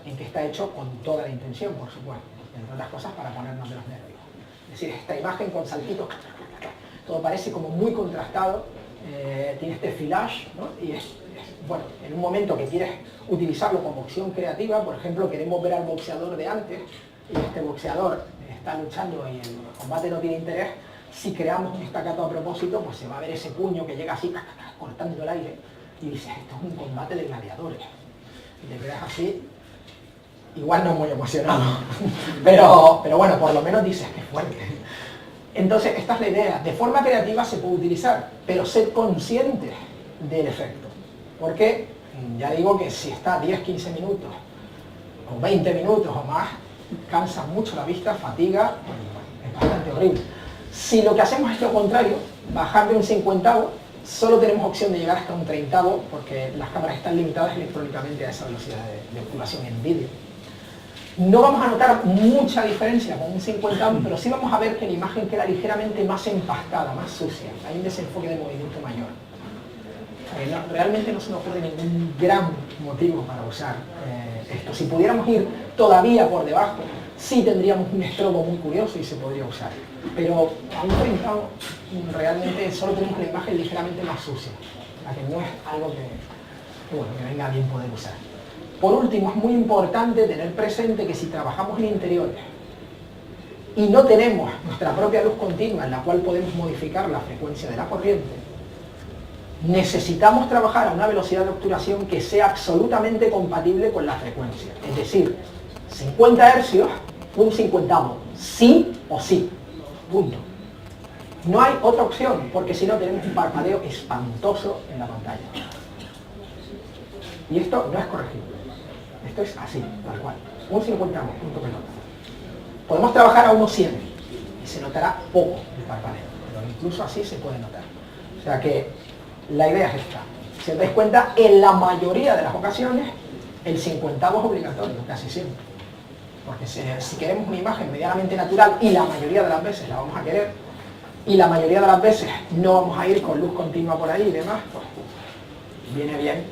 en que está hecho con toda la intención, por supuesto, entre otras cosas para ponernos de los nervios. Es decir, esta imagen con saltitos, todo parece como muy contrastado, tiene este filage, ¿no? Y bueno, en un momento que quieres utilizarlo como opción creativa, por ejemplo, queremos ver al boxeador de antes, y este boxeador está luchando y el combate no tiene interés, si creamos un estacato a propósito, pues se va a ver ese puño que llega así, cortando el aire, y dices, esto es un combate de gladiadores. Y te quedas así, igual no muy emocionado, pero bueno, por lo menos dices que es fuerte. Entonces, esta es la idea. De forma creativa se puede utilizar, pero sed conscientes del efecto. Porque ya digo que si está 10-15 minutos, o 20 minutos o más, cansa mucho la vista, fatiga, es bastante horrible. Si lo que hacemos es lo contrario, bajar de un 50avo, solo tenemos opción de llegar hasta un 30avo, porque las cámaras están limitadas electrónicamente a esa velocidad de obturación en vídeo. No vamos a notar mucha diferencia con un 50avo, pero sí vamos a ver que la imagen queda ligeramente más empastada, más sucia. Hay un desenfoque de movimiento mayor. Realmente no se nos ocurre ningún gran motivo para usar esto. Si pudiéramos ir todavía por debajo, sí tendríamos un estrobo muy curioso y se podría usar. Pero a un 30avo realmente solo tenemos la imagen ligeramente más sucia, la que no es algo que venga bien poder usar. Por último, es muy importante tener presente que si trabajamos en interiores y no tenemos nuestra propia luz continua en la cual podemos modificar la frecuencia de la corriente, necesitamos trabajar a una velocidad de obturación que sea absolutamente compatible con la frecuencia. Es decir, 50 Hz, un 50avo, sí o sí, punto. No hay otra opción, porque si no tenemos un parpadeo espantoso en la pantalla. Y esto no es corregible. Esto es así, tal cual. Un 50avo, punto pelota. Podemos trabajar a unos 100 y se notará poco el parpadeo, pero incluso así se puede notar. O sea que la idea es esta. Si os dais cuenta, en la mayoría de las ocasiones, el 50avo es obligatorio, casi siempre. Porque si queremos una imagen medianamente natural, y la mayoría de las veces la vamos a querer, y la mayoría de las veces no vamos a ir con luz continua por ahí y demás, pues viene bien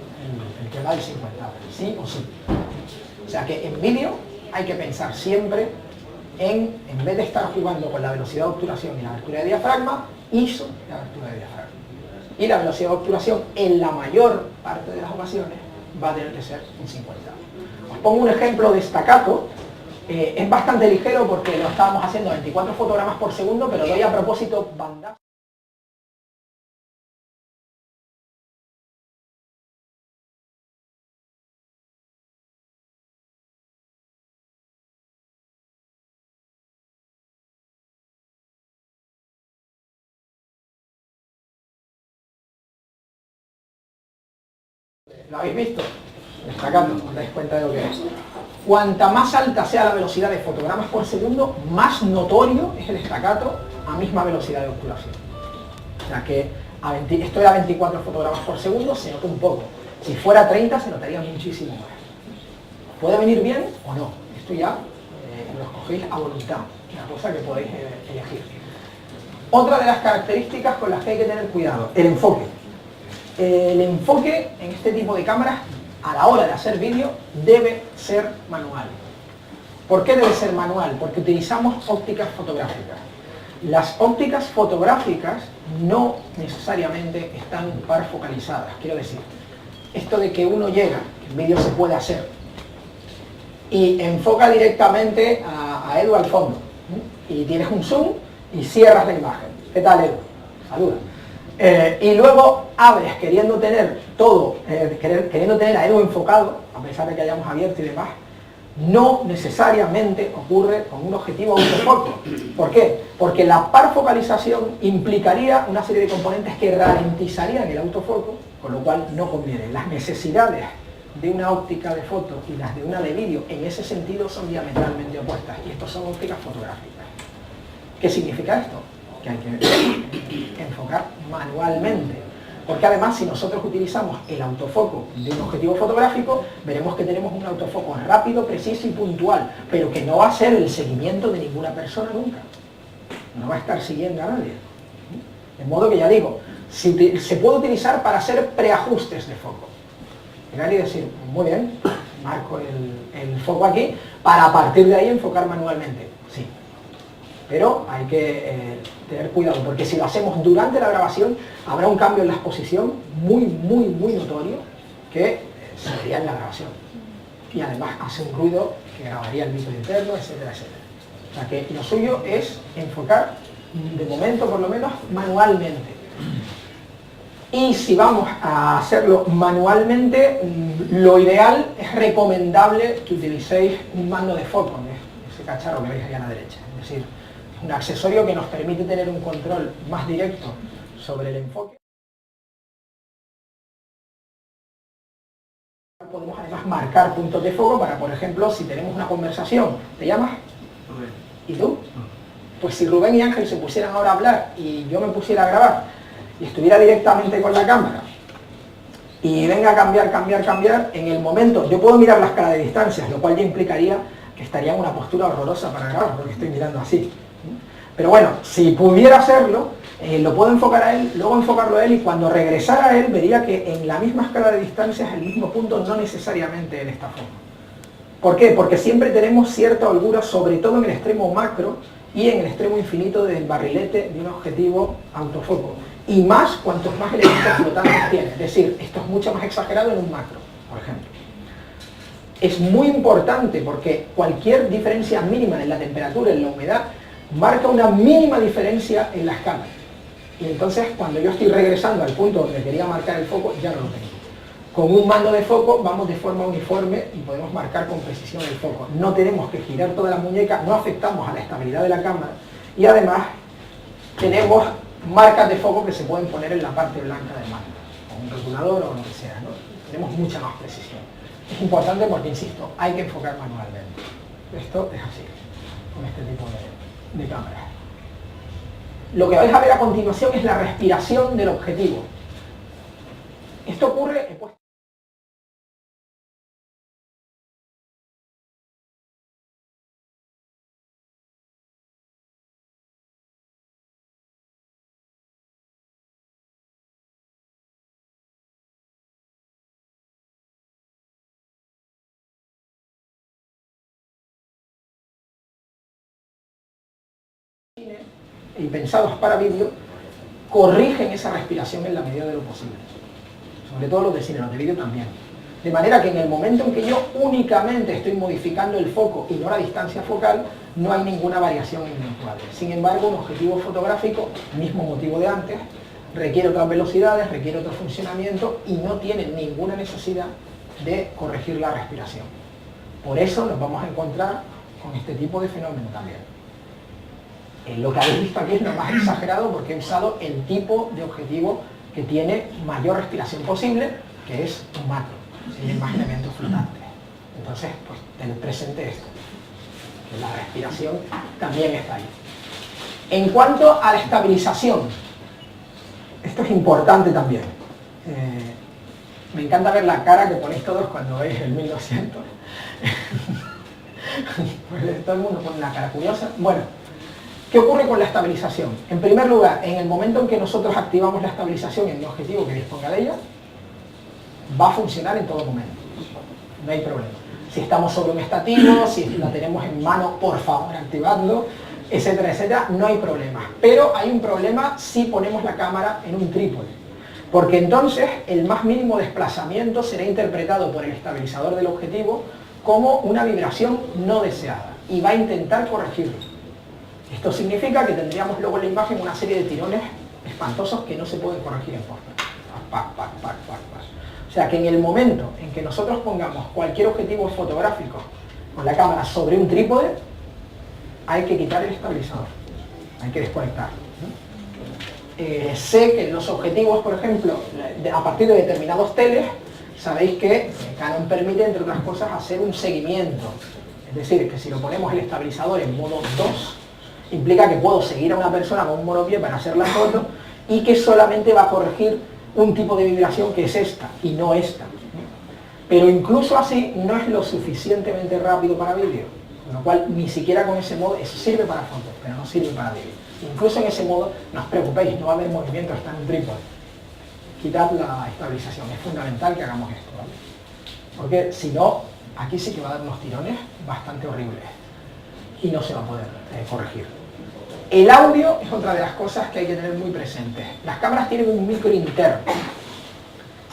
el tema del 50avo, sí o sí. O sea que en vídeo hay que pensar siempre en vez de estar jugando con la velocidad de obturación y la abertura de diafragma, ISO y la abertura de diafragma. Y la velocidad de obturación en la mayor parte de las ocasiones va a tener que ser un 50avo. Os pongo un ejemplo de estacato. Es bastante ligero porque lo estábamos haciendo a 24 fotogramas por segundo, pero doy a propósito bandas. ¿Lo habéis visto? El staccato, os dais cuenta de lo que es. Cuanta más alta sea la velocidad de fotogramas por segundo, más notorio es el staccato a misma velocidad de obturación. O sea que estoy a 24 fotogramas por segundo, se nota un poco. Si fuera 30 se notaría muchísimo más. Puede venir bien o no. Esto ya lo escogéis a voluntad, una cosa que podéis elegir. Otra de las características con las que hay que tener cuidado, el enfoque. El enfoque en este tipo de cámaras, a la hora de hacer vídeo, debe ser manual. ¿Por qué debe ser manual? Porque utilizamos ópticas fotográficas. Las ópticas fotográficas no necesariamente están par focalizadas. Quiero decir, esto de que uno llega, el vídeo se puede hacer, y enfoca directamente a Edu al fondo, y tienes un zoom y cierras la imagen. ¿Qué tal, Edu? Saluda. Y luego abres queriendo tener todo, queriendo tener a Edu enfocado, a pesar de que hayamos abierto y demás. No necesariamente ocurre con un objetivo autofoco. ¿Por qué? Porque la par focalización implicaría una serie de componentes que ralentizarían el autofoco, con lo cual no conviene. Las necesidades de una óptica de foto y las de una de vídeo en ese sentido son diametralmente opuestas, y estos son ópticas fotográficas. ¿Qué significa esto? Que hay que enfocar manualmente, porque además si nosotros utilizamos el autofoco de un objetivo fotográfico, veremos que tenemos un autofoco rápido, preciso y puntual, pero que no va a ser el seguimiento de ninguna persona nunca, no va a estar siguiendo a nadie. De modo que ya digo, se puede utilizar para hacer preajustes de foco. Llegar y decir, muy bien, marco el foco aquí, para a partir de ahí enfocar manualmente. Sí, pero hay que tener cuidado, porque si lo hacemos durante la grabación, habrá un cambio en la exposición muy notorio que se vería en la grabación. Y además hace un ruido que grabaría el vídeo interno, etcétera, etcétera. O sea que lo suyo es enfocar, de momento por lo menos, manualmente. Y si vamos a hacerlo manualmente, lo ideal es recomendable que utilicéis un mando de foco, ese cacharro que veis ahí a la derecha. Es decir, un accesorio que nos permite tener un control más directo sobre el enfoque. Podemos además marcar puntos de foco para, por ejemplo, si tenemos una conversación, ¿te llamas? Rubén. ¿Y tú? Pues si Rubén y Ángel se pusieran ahora a hablar y yo me pusiera a grabar, y estuviera directamente con la cámara y venga a cambiar, en el momento, yo puedo mirar la escala de distancias, lo cual ya implicaría que estaría en una postura horrorosa para grabar, porque estoy mirando así. Pero bueno, si pudiera hacerlo, lo puedo enfocar a él, luego enfocarlo a él, y cuando regresara a él vería que en la misma escala de distancias, el mismo punto, no necesariamente en esta forma. ¿Por qué? Porque siempre tenemos cierta holgura, sobre todo en el extremo macro y en el extremo infinito del barrilete de un objetivo autofoco. Y más cuantos más elementos flotantes tiene. Es decir, esto es mucho más exagerado en un macro, por ejemplo. Es muy importante porque cualquier diferencia mínima en la temperatura, en la humedad, marca una mínima diferencia en la escala. Y entonces, cuando yo estoy regresando al punto donde quería marcar el foco, ya no lo tengo. Con un mando de foco vamos de forma uniforme y podemos marcar con precisión el foco. No tenemos que girar toda la muñeca, no afectamos a la estabilidad de la cámara, y además tenemos marcas de foco que se pueden poner en la parte blanca del mando, o un regulador o lo que sea, ¿no? Tenemos mucha más precisión. Es importante porque, insisto, hay que enfocar manualmente. Esto es así, con este tipo de cámaras. Lo que vais a ver a continuación es la respiración del objetivo. Esto ocurre... y pensados para vídeo, corrigen esa respiración en la medida de lo posible. Sobre todo los de cine, los de vídeo también. De manera que en el momento en que yo únicamente estoy modificando el foco y no la distancia focal, no hay ninguna variación en el encuadre. Sin embargo, un objetivo fotográfico, mismo motivo de antes, requiere otras velocidades, requiere otro funcionamiento y no tiene ninguna necesidad de corregir la respiración. Por eso nos vamos a encontrar con este tipo de fenómeno también. Lo que habéis visto aquí es lo más exagerado porque he usado el tipo de objetivo que tiene mayor respiración posible, que es un macro. el imaginamiento flotante. Entonces, pues ten presente esto, que la respiración también está ahí. En cuanto a la estabilización, esto es importante también. Me encanta ver la cara que ponéis todos cuando veis el 1200. Pues todo el mundo pone una cara curiosa. Bueno, ¿qué ocurre con la estabilización? En primer lugar, en el momento en que nosotros activamos la estabilización en un objetivo que disponga de ella, va a funcionar en todo momento. No hay problema. Si estamos sobre un estativo, si la tenemos en mano, por favor, activadlo, etcétera, etcétera, no hay problema. Pero hay un problema si ponemos la cámara en un trípode, porque entonces el más mínimo desplazamiento será interpretado por el estabilizador del objetivo como una vibración no deseada y va a intentar corregirlo. Esto significa que tendríamos luego en la imagen una serie de tirones espantosos que no se pueden corregir en post. O sea que en el momento en que nosotros pongamos cualquier objetivo fotográfico con la cámara sobre un trípode, hay que quitar el estabilizador, hay que desconectar. Sé que los objetivos, por ejemplo, a partir de determinados teles, sabéis que Canon permite, entre otras cosas, hacer un seguimiento. Es decir, que si lo ponemos el estabilizador en modo 2, implica que puedo seguir a una persona con un monopié para hacer la foto y que solamente va a corregir un tipo de vibración que es esta y no esta. Pero incluso así no es lo suficientemente rápido para vídeo, con lo cual ni siquiera con ese modo, eso sirve para fotos, pero no sirve para vídeo. Incluso en ese modo, no os preocupéis, no va a haber movimiento, está en un trípode. Quitad la estabilización, es fundamental que hagamos esto, ¿vale? Porque si no, aquí sí que va a dar unos tirones bastante horribles y no se va a poder corregir. El audio es otra de las cosas que hay que tener muy presentes. Las cámaras tienen un micro interno.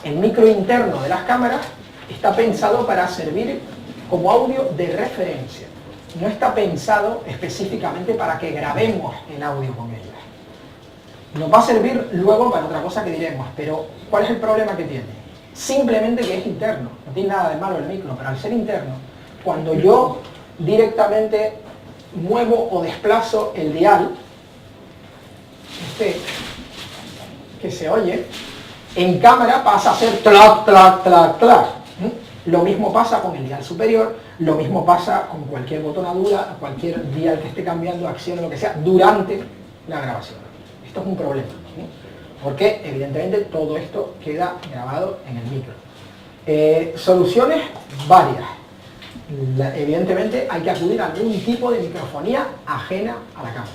El micro interno de las cámaras está pensado para servir como audio de referencia. No está pensado específicamente para que grabemos el audio con ellas. Nos va a servir luego para otra cosa que diremos, pero ¿cuál es el problema que tiene? Simplemente que es interno. No tiene nada de malo el micro, pero al ser interno, cuando yo directamente muevo o desplazo el dial, que se oye, en cámara pasa a ser clac, clac, clac, clac. Lo mismo pasa con el dial superior, lo mismo pasa con cualquier botonadura, cualquier dial que esté cambiando acción o lo que sea durante la grabación. Esto es un problema, porque evidentemente todo esto queda grabado en el micro. Soluciones varias. Evidentemente hay que acudir a algún tipo de microfonía ajena a la cámara.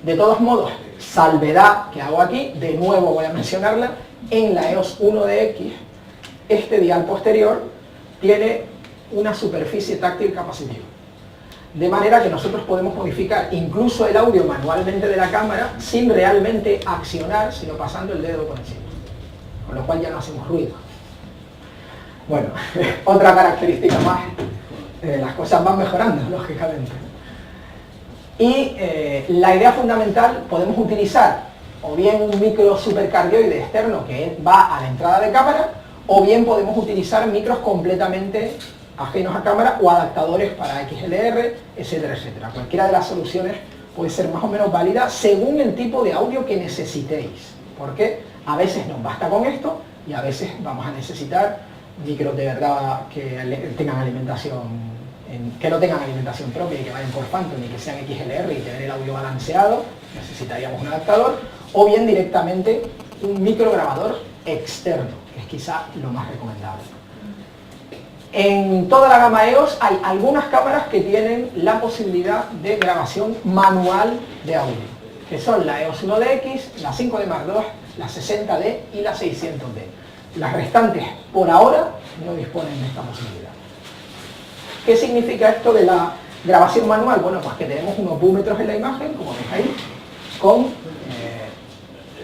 De todos modos, salvedad que hago aquí, de nuevo voy a mencionarla, en la EOS 1DX, este dial posterior tiene una superficie táctil capacitiva. De manera que nosotros podemos modificar incluso el audio manualmente de la cámara sin realmente accionar, sino pasando el dedo por encima. Con lo cual ya no hacemos ruido. Bueno, otra característica más, las cosas van mejorando, lógicamente. Y la idea fundamental, podemos utilizar o bien un micro supercardioide externo que va a la entrada de cámara, o bien podemos utilizar micros completamente ajenos a cámara o adaptadores para XLR, etcétera, etcétera. Cualquiera de las soluciones puede ser más o menos válida según el tipo de audio que necesitéis, porque a veces nos basta con esto y a veces vamos a necesitar micros de verdad que tengan alimentación, que no tengan alimentación propia y que vayan por Phantom y que sean XLR y tener el audio balanceado, necesitaríamos un adaptador, o bien directamente un micrograbador externo, que es quizá lo más recomendable. En toda la gama EOS hay algunas cámaras que tienen la posibilidad de grabación manual de audio, que son la EOS 1DX, la 5D Mark II, la 60D y la 600D. Las restantes, por ahora, no disponen de esta posibilidad. ¿Qué significa esto de la grabación manual? Bueno, pues que tenemos unos búmetros en la imagen, como veis ahí, con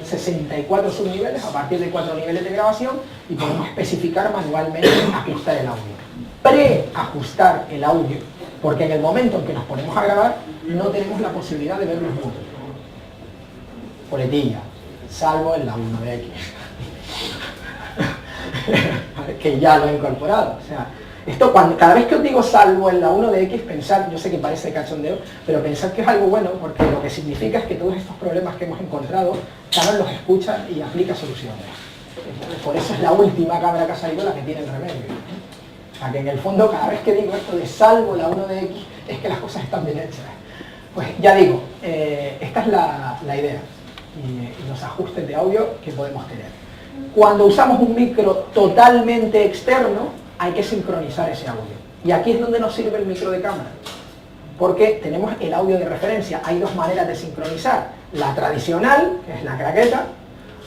64 subniveles, a partir de 4 niveles de grabación, y podemos especificar manualmente ajustar el audio. Preajustar el audio, porque en el momento en que nos ponemos a grabar, no tenemos la posibilidad de ver los búmetros. Coletilla, salvo en la 1DX. que ya lo he incorporado. O sea, esto cada vez que os digo salvo en la 1DX, pensad, yo sé que parece cachondeo, pero pensad que es algo bueno, porque lo que significa es que todos estos problemas que hemos encontrado, Canon los escucha y aplica soluciones. Por eso es la última cámara que ha salido la que tiene el remedio. O sea que en el fondo, cada vez que digo esto de salvo la 1DX, es que las cosas están bien hechas. Pues ya digo, esta es la idea y los ajustes de audio que podemos tener. Cuando usamos un micro totalmente externo, hay que sincronizar ese audio. Y aquí es donde nos sirve el micro de cámara, porque tenemos el audio de referencia. Hay dos maneras de sincronizar: la tradicional, que es la craqueta,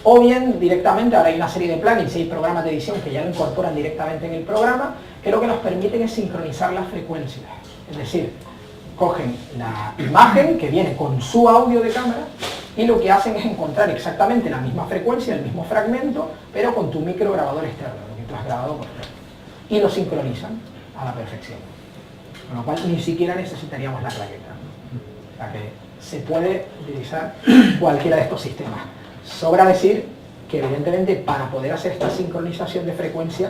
o bien directamente, ahora hay una serie de plugins y hay programas de edición que ya lo incorporan directamente en el programa, que lo que nos permiten es sincronizar las frecuencias. Es decir, cogen la imagen que viene con su audio de cámara y lo que hacen es encontrar exactamente la misma frecuencia, el mismo fragmento, pero con tu micro grabador externo, lo que tú has grabado por fuera, y lo sincronizan a la perfección. Con lo cual ni siquiera necesitaríamos la claqueta. O sea que se puede utilizar cualquiera de estos sistemas. Sobra decir que evidentemente para poder hacer esta sincronización de frecuencia,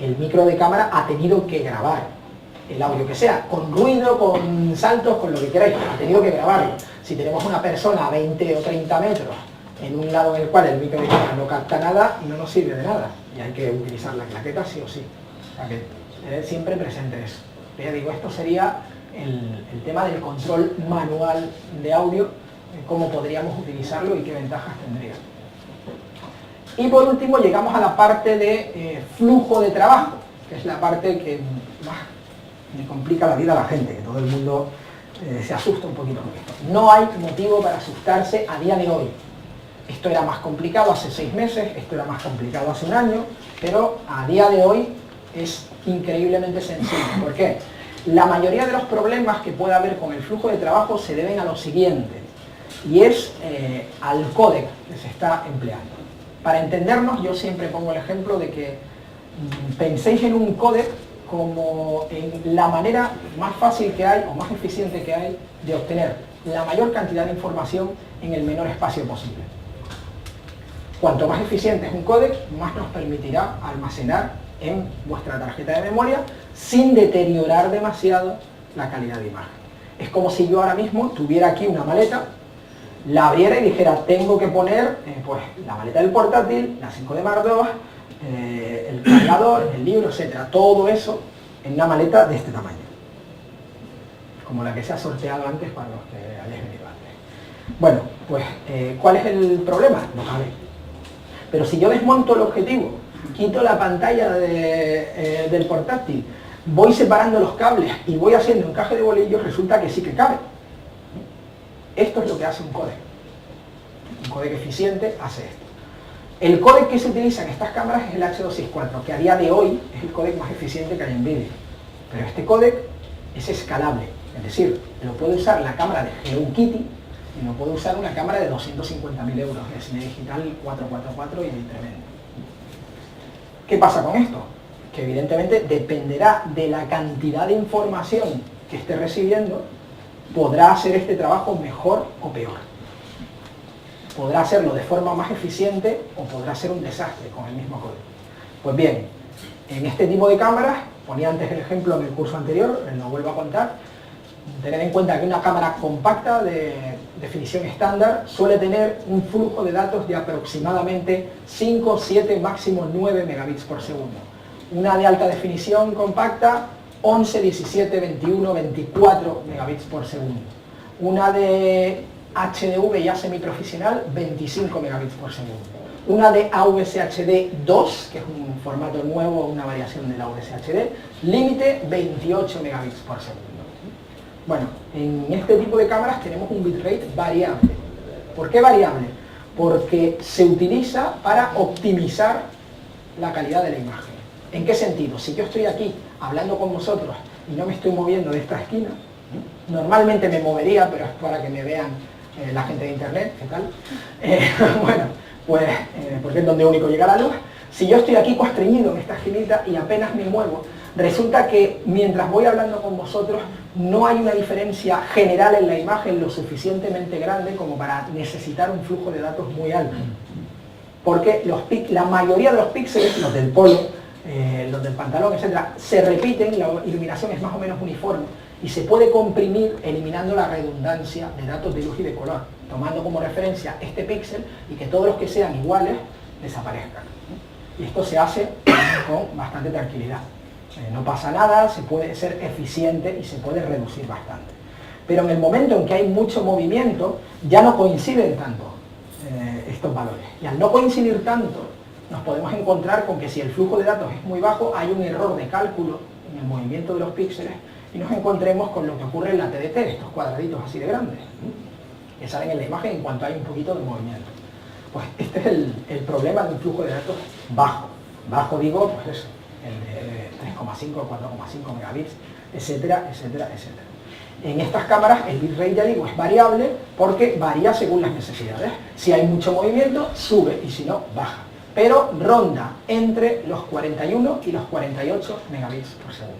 el micro de cámara ha tenido que grabar el audio que sea, con ruido, con saltos, con lo que queráis, ha tenido que grabarlo. Si tenemos una persona a 20 o 30 metros en un lado en el cual el micro de cámara no capta nada, no nos sirve de nada y hay que utilizar la claqueta sí o sí. O sea que tener siempre presente eso. Ya digo, esto sería el tema del control manual de audio, cómo podríamos utilizarlo y qué ventajas tendría. Y por último llegamos a la parte de flujo de trabajo, que es la parte que más le complica la vida a la gente, que todo el mundo se asusta un poquito con esto. No hay motivo para asustarse a día de hoy. Esto era más complicado hace 6 meses, esto era más complicado hace un año, pero a día de hoy es increíblemente sencillo. ¿Por qué? La mayoría de los problemas que pueda haber con el flujo de trabajo se deben a lo siguiente, y es al códec que se está empleando. Para entendernos, yo siempre pongo el ejemplo de que penséis en un códec como en la manera más fácil que hay o más eficiente que hay de obtener la mayor cantidad de información en el menor espacio posible. Cuanto más eficiente es un códec, más nos permitirá almacenar en vuestra tarjeta de memoria sin deteriorar demasiado la calidad de imagen. Es como si yo ahora mismo tuviera aquí una maleta, la abriera y dijera, tengo que poner pues, la maleta del portátil, la 5 de Mark II, el cargador, el libro, etcétera, todo eso en una maleta de este tamaño, como la que se ha sorteado antes para los que hayáis venido antes. Bueno, pues ¿cuál es el problema? No cabe. Pero si yo desmonto el objetivo, quito la pantalla del portátil, voy separando los cables y voy haciendo encaje de bolillos, resulta que sí que cabe. Esto es lo que hace un códec. Un códec eficiente hace esto. El códec que se utiliza en estas cámaras es el H264, que a día de hoy es el códec más eficiente que hay en vídeo. Pero este códec es escalable, es decir, lo puede usar la cámara de Hello Kitty y lo puede usar una cámara de 250.000 euros de cine digital 444 y tremendo. ¿Qué pasa con esto? Que evidentemente dependerá de la cantidad de información que esté recibiendo, podrá hacer este trabajo mejor o peor. Podrá hacerlo de forma más eficiente o podrá ser un desastre con el mismo código. Pues bien, en este tipo de cámaras, ponía antes el ejemplo en el curso anterior, lo vuelvo a contar, tened en cuenta que una cámara compacta de definición estándar suele tener un flujo de datos de aproximadamente 5, 7, máximo 9 megabits por segundo. Una de alta definición compacta, 11, 17, 21, 24 megabits por segundo. Una de HDV ya semiprofesional, 25 megabits por segundo. Una de AVSHD 2, que es un formato nuevo, una variación de la AVSHD, límite 28 megabits por segundo. Bueno, en este tipo de cámaras tenemos un bitrate variable. ¿Por qué variable? Porque se utiliza para optimizar la calidad de la imagen. ¿En qué sentido? Si yo estoy aquí hablando con vosotros y no me estoy moviendo de esta esquina, normalmente me movería, pero es para que me vean la gente de internet, ¿qué tal? Bueno, pues porque es donde único llega la luz. Si yo estoy aquí constreñido en esta esquinita y apenas me muevo, resulta que mientras voy hablando con vosotros no hay una diferencia general en la imagen lo suficientemente grande como para necesitar un flujo de datos muy alto. Porque la mayoría de los píxeles, los del polo, los del pantalón, etcétera, se repiten, la iluminación es más o menos uniforme y se puede comprimir eliminando la redundancia de datos de luz y de color, tomando como referencia este píxel y que todos los que sean iguales desaparezcan. Y esto se hace con bastante tranquilidad. No pasa nada, se puede ser eficiente y se puede reducir bastante. Pero en el momento en que hay mucho movimiento, ya no coinciden tanto estos valores. Y al no coincidir tanto, nos podemos encontrar con que si el flujo de datos es muy bajo, hay un error de cálculo en el movimiento de los píxeles y nos encontremos con lo que ocurre en la TDT, estos cuadraditos así de grandes, que salen en la imagen en cuanto hay un poquito de movimiento. Pues este es el problema de un flujo de datos bajo. Bajo digo, pues eso, el de 3,5 o 4,5 megabits, etcétera, etcétera, etcétera. En estas cámaras el bitrate, ya digo, es variable porque varía según las necesidades. Si hay mucho movimiento, sube y si no, baja. Pero ronda entre los 41 y los 48 megabits por segundo.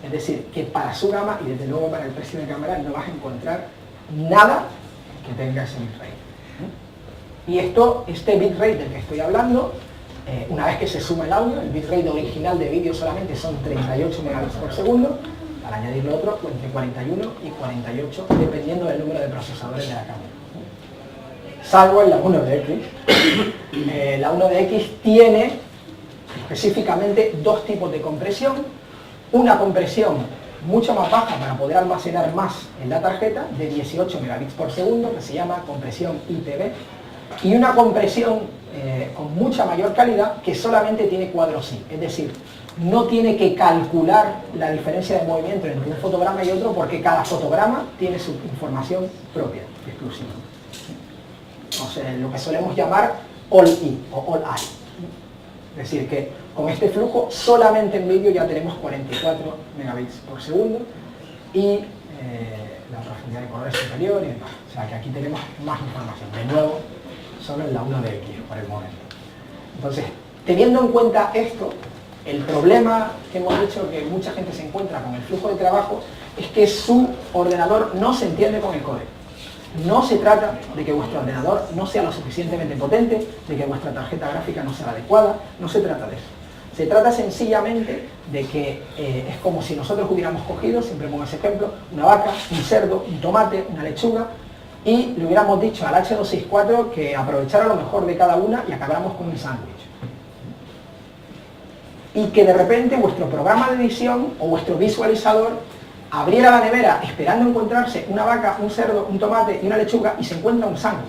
Es decir, que para su gama y desde luego para el precio de cámara no vas a encontrar nada que tenga ese bitrate. Y este bitrate del que estoy hablando, una vez que se suma el audio, el bitrate original de vídeo solamente son 38 megabits por segundo, al añadirlo otro, entre 41 y 48, dependiendo del número de procesadores de la cámara. Salvo en la 1DX. La 1DX tiene específicamente dos tipos de compresión. Una compresión mucho más baja para poder almacenar más en la tarjeta, de 18 megabits por segundo, que se llama compresión IPV, y una compresión con mucha mayor calidad que solamente tiene cuadros SIG, es decir, no tiene que calcular la diferencia de movimiento entre un fotograma y otro porque cada fotograma tiene su información propia, exclusiva. O sea, lo que solemos llamar All-I o All-I. Es decir, que con este flujo solamente en vídeo ya tenemos 44 megabits por segundo y la profundidad de color es superior y demás. O sea que aquí tenemos más información. De nuevo, solo en la 1DX por el momento. Entonces, teniendo en cuenta esto, el problema que hemos dicho que mucha gente se encuentra con el flujo de trabajo es que su ordenador no se entiende con el códec. No se trata de que vuestro ordenador no sea lo suficientemente potente, de que vuestra tarjeta gráfica no sea adecuada, no se trata de eso. Se trata sencillamente de que es como si nosotros hubiéramos cogido, siempre pongo ese ejemplo, una vaca, un cerdo, un tomate, una lechuga, y le hubiéramos dicho al H264 que aprovechara lo mejor de cada una y acabáramos con un sándwich. Y que de repente vuestro programa de edición o vuestro visualizador abriera la nevera esperando encontrarse una vaca, un cerdo, un tomate y una lechuga y se encuentra un sándwich.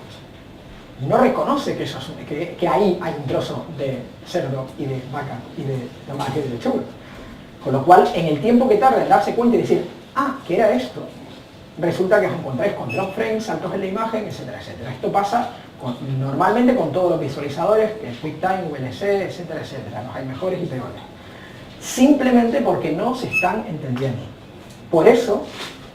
Y no reconoce que ahí hay un trozo de cerdo y de vaca y de tomate y de lechuga. Con lo cual, en el tiempo que tarda en darse cuenta y decir, ah, ¿qué era esto? Resulta que os encontráis con drop frames, saltos en la imagen, etcétera, etcétera. Esto pasa normalmente con todos los visualizadores, el QuickTime, VLC, etcétera, etcétera. Los hay mejores y peores. Simplemente porque no se están entendiendo. Por eso,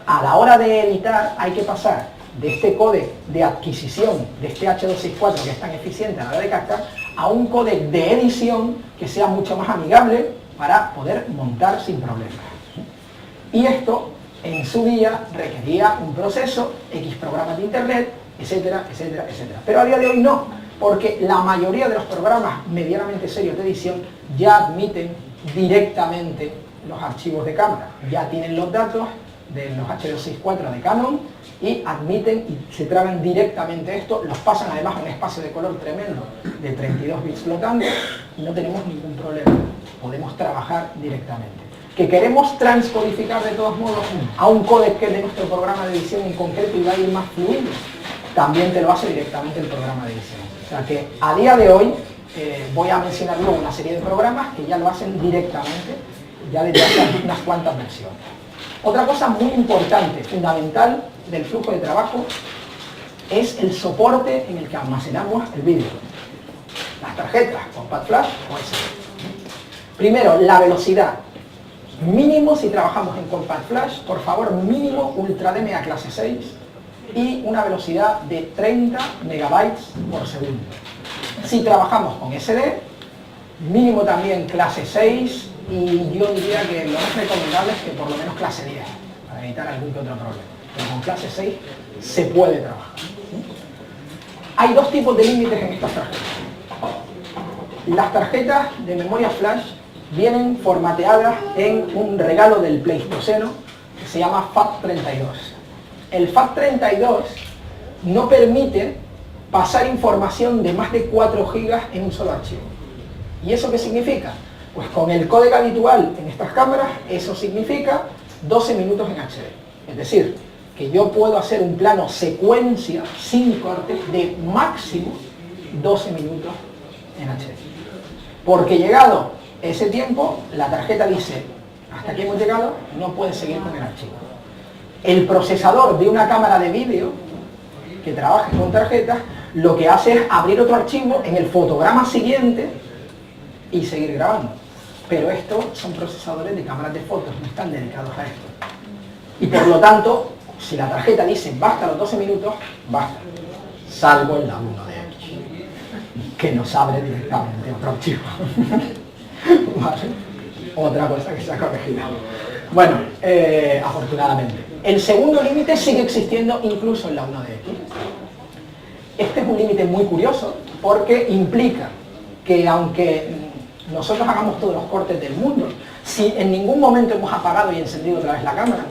a la hora de editar hay que pasar de este códec de adquisición, de este H264 que es tan eficiente a la hora de captar, a un códec de edición que sea mucho más amigable para poder montar sin problemas. Y esto, en su día, requería un proceso, X programas de internet, etcétera, etcétera, etcétera. Pero a día de hoy no, porque la mayoría de los programas medianamente serios de edición ya admiten directamente los archivos de cámara. Ya tienen los datos de los H264 de Canon y admiten y se tragan directamente esto, los pasan además a un espacio de color tremendo de 32 bits flotando y no tenemos ningún problema. Podemos trabajar directamente. Que queremos transcodificar de todos modos a un códec que es de nuestro programa de edición en concreto y va a ir más fluido, también te lo hace directamente el programa de edición. O sea que a día de hoy voy a mencionar luego una serie de programas que ya lo hacen directamente, ya desde hace unas cuantas versiones. Otra cosa muy importante, fundamental del flujo de trabajo es el soporte en el que almacenamos el vídeo. Las tarjetas, Compact Flash o SD. Primero, la velocidad. Mínimo, si trabajamos en Compact Flash, por favor, mínimo Ultra DMA clase 6 y una velocidad de 30 megabytes por segundo. Si trabajamos con SD, mínimo también clase 6 y yo diría que lo más recomendable es que por lo menos clase 10 para evitar algún que otro problema. Pero con clase 6 se puede trabajar. Hay dos tipos de límites en estas tarjetas. Las tarjetas de memoria flash vienen formateadas en un regalo del Pleistoceno que se llama FAT32. El FAT32 no permite pasar información de más de 4 gigas en un solo archivo. ¿Y eso qué significa? Pues con el códec habitual en estas cámaras, eso significa 12 minutos en HD. Es decir, que yo puedo hacer un plano secuencia sin cortes de máximo 12 minutos en HD. Porque llegado ese tiempo, la tarjeta dice, hasta aquí hemos llegado, no puedes seguir con el archivo. El procesador de una cámara de vídeo que trabaje con tarjetas, lo que hace es abrir otro archivo en el fotograma siguiente y seguir grabando. Pero estos son procesadores de cámaras de fotos, no están dedicados a esto. Y por lo tanto, si la tarjeta dice basta los 12 minutos, basta. Salvo en la 1DX, que nos abre directamente otro archivo. ¿Vale? Otra cosa que se ha corregido. Bueno, afortunadamente. El segundo límite sigue existiendo incluso en la 1DX. Este es un límite muy curioso porque implica que aunque nosotros hagamos todos los cortes del mundo, si en ningún momento hemos apagado y encendido otra vez la cámara,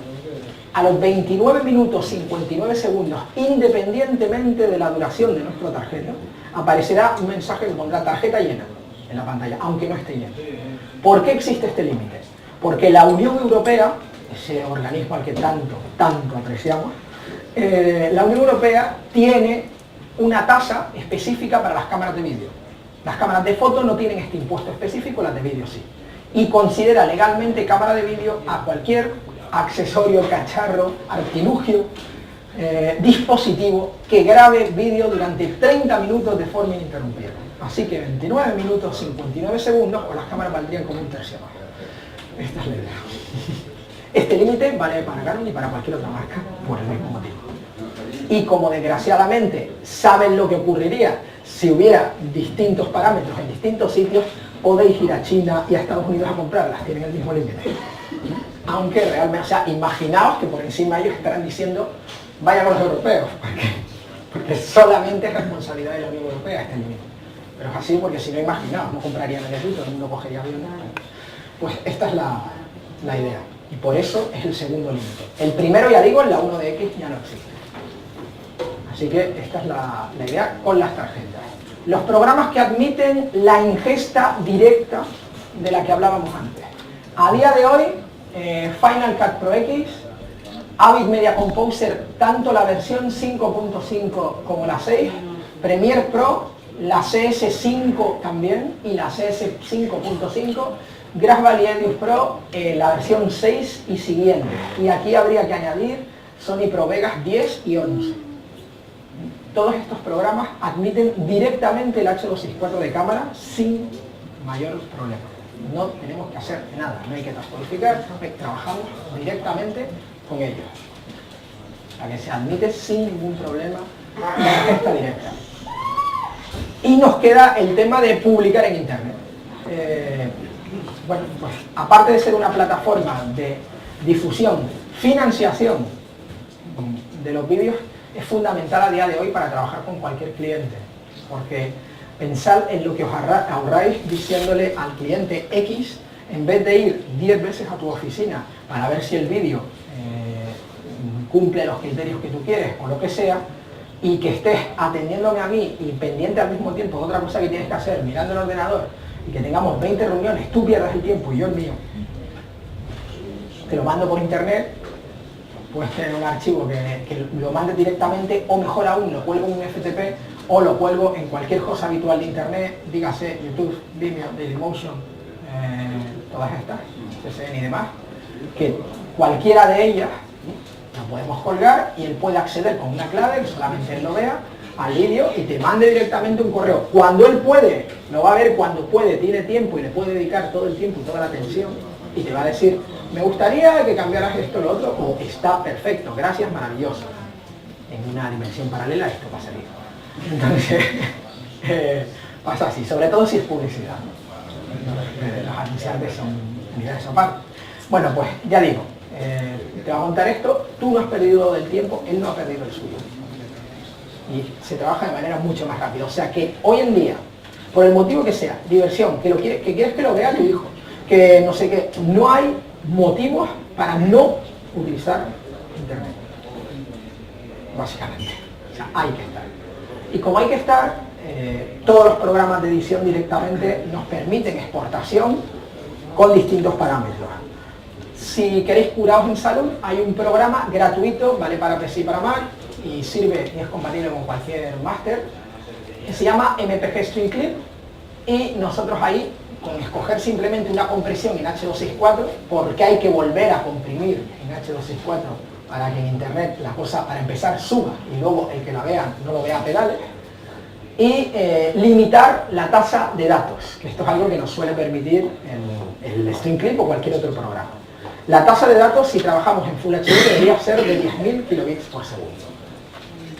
a los 29 minutos 59 segundos, independientemente de la duración de nuestra tarjeta, aparecerá un mensaje que pondrá tarjeta llena en la pantalla, aunque no esté llena. ¿Por qué existe este límite? Porque la Unión Europea, ese organismo al que tanto apreciamos, la Unión Europea tiene una tasa específica para las cámaras de vídeo. Las cámaras de foto no tienen este impuesto específico, las de vídeo sí. Y considera legalmente cámara de vídeo a cualquier accesorio, cacharro, artilugio, dispositivo que grabe vídeo durante 30 minutos de forma ininterrumpida. Así que 29 minutos 59 segundos o las cámaras valdrían como un tercio más. Esta es la idea. Este límite vale para Canon y para cualquier otra marca por el mismo motivo. Y como desgraciadamente saben lo que ocurriría si hubiera distintos parámetros en distintos sitios, podéis ir a China y a Estados Unidos a comprarlas, tienen el mismo límite. Aunque realmente, o sea, imaginaos que por encima ellos estarán diciendo vaya con los europeos, porque solamente es responsabilidad de la Unión Europea este límite. Pero es así porque si no, imaginaos, no comprarían el equipo, todo el mundo cogería aviones. Pues esta es la idea. Y por eso es el segundo límite. El primero, ya digo, en la 1DX ya no existe. Así que esta es la idea con las tarjetas. Los programas que admiten la ingesta directa de la que hablábamos antes. A día de hoy, Final Cut Pro X, Avid Media Composer, tanto la versión 5.5 como la 6, Premiere Pro, la CS5 también y la CS5.5, Gravity Edius Pro, la versión 6 y siguiente. Y aquí habría que añadir Sony Pro Vegas 10 y 11. Todos estos programas admiten directamente el H264 de cámara sin mayor problema. No tenemos que hacer nada, no hay que transcodificar, trabajamos directamente con ellos. O sea que se admite sin ningún problema la ingesta directa. Y nos queda el tema de publicar en internet. Bueno, pues aparte de ser una plataforma de difusión, financiación de los vídeos, es fundamental a día de hoy para trabajar con cualquier cliente, porque pensad en lo que os ahorráis diciéndole al cliente X, en vez de ir 10 veces a tu oficina para ver si el vídeo cumple los criterios que tú quieres o lo que sea, y que estés atendiéndome a mí y pendiente al mismo tiempo de otra cosa que tienes que hacer, mirando el ordenador, y que tengamos 20 reuniones, tú pierdas el tiempo y yo el mío, te lo mando por internet. Puedes tener un archivo que lo mande directamente, o mejor aún, lo cuelgo en un FTP o lo cuelgo en cualquier cosa habitual de internet, dígase YouTube, Vimeo, Dailymotion, todas estas, CSN y demás, que cualquiera de ellas la podemos colgar y él puede acceder con una clave, que solamente él lo vea, al vídeo y te mande directamente un correo. Cuando él puede, lo va a ver cuando puede, tiene tiempo y le puede dedicar todo el tiempo y toda la atención y te va a decir, me gustaría que cambiaras esto o lo otro, o está perfecto, gracias, maravilloso. En una dimensión paralela esto pasaría. Entonces, pasa así, sobre todo si es publicidad. Los anunciantes son unidades aparte. Bueno, pues ya digo, te va a contar esto, tú no has perdido el tiempo, él no ha perdido el suyo. Y se trabaja de manera mucho más rápida. O sea que hoy en día, por el motivo que sea, diversión, que quieres que lo vea tu hijo, que no sé qué, no hay motivos para no utilizar internet, básicamente. O sea, hay que estar. Y como hay que estar, todos los programas de edición directamente nos permiten exportación con distintos parámetros. Si queréis curaos en salud, hay un programa gratuito, vale para PC y para Mac, y sirve y es compatible con cualquier máster, que se llama MPG Stream Clip, y nosotros ahí, con escoger simplemente una compresión en H264, porque hay que volver a comprimir en H264 para que en internet la cosa, para empezar, suba y luego el que la vea no lo vea a pedales, y limitar la tasa de datos, que esto es algo que nos suele permitir el Stream Clip o cualquier otro programa. La tasa de datos, si trabajamos en Full HD, debería ser de 10.000 kilobits por segundo.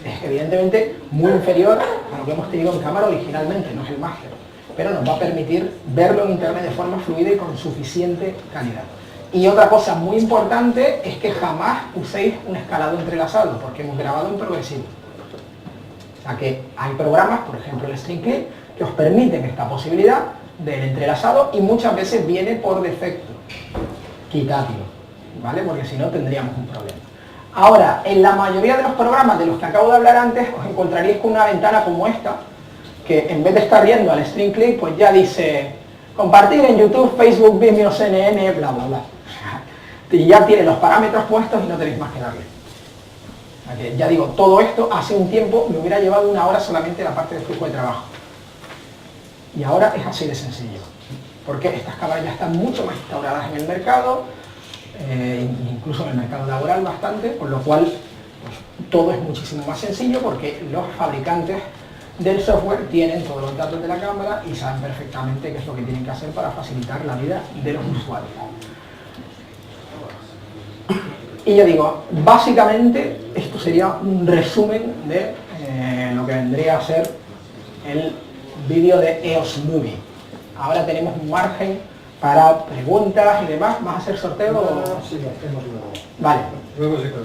Es evidentemente muy inferior a lo que hemos tenido en cámara originalmente, no es el máster, pero nos va a permitir verlo en internet de forma fluida y con suficiente calidad. Y otra cosa muy importante es que jamás uséis un escalado entrelazado, porque hemos grabado en progresivo. O sea que hay programas, por ejemplo el Stream Clip, que os permiten esta posibilidad del entrelazado y muchas veces viene por defecto. Quitadlo, ¿vale? Porque si no tendríamos un problema. Ahora, en la mayoría de los programas de los que acabo de hablar antes, os encontraréis con una ventana como esta, que en vez de estar viendo al Stream Clip, pues ya dice compartir en YouTube, Facebook, Vimeo, CNN, bla, bla, bla. Y ya tiene los parámetros puestos y no tenéis más que darle. O sea que, ya digo, todo esto hace un tiempo me hubiera llevado 1 hora solamente la parte de flujo de trabajo. Y ahora es así de sencillo. Porque estas cámaras ya están mucho más instauradas en el mercado, incluso en el mercado laboral bastante, con lo cual pues, todo es muchísimo más sencillo porque los fabricantes del software tienen todos los datos de la cámara y saben perfectamente qué es lo que tienen que hacer para facilitar la vida de los usuarios. Y yo digo, básicamente esto sería un resumen de lo que vendría a ser el vídeo de EOS Movie. Ahora tenemos un margen para preguntas y demás. ¿Vas a hacer sorteo? Sí, lo hacemos luego. Vale. Luego sí, claro.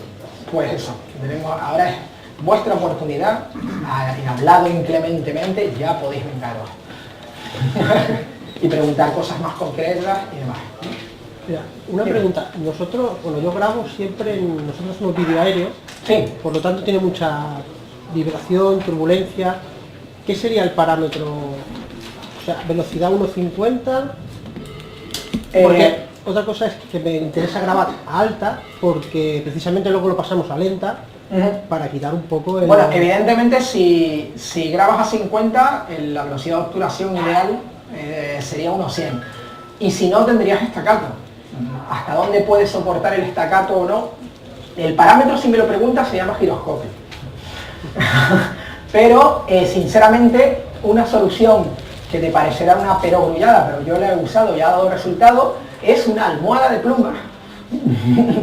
Pues eso, ahora es vuestra oportunidad, y hablado inclementemente, ya podéis vengaros. Y preguntar cosas más concretas y demás. Mira, una pregunta. Nosotros, bueno, yo grabo siempre, nosotros somos vídeo aéreo, Sí. por lo tanto tiene mucha vibración, turbulencia. ¿Qué sería el parámetro? O sea, velocidad 1.50. Porque otra cosa es que me interesa grabar a alta, porque precisamente luego lo pasamos a lenta, para quitar un poco el... Bueno, evidentemente si grabas a 50, la velocidad de obturación ideal sería 1.100. Y si no, tendrías estacato. ¿Hasta dónde puedes soportar el estacato o no? El parámetro, si me lo preguntas, se llama giroscopio. Pero, sinceramente, una solución que te parecerá una perogrullada, pero yo la he usado y ha dado resultado, es una almohada de pluma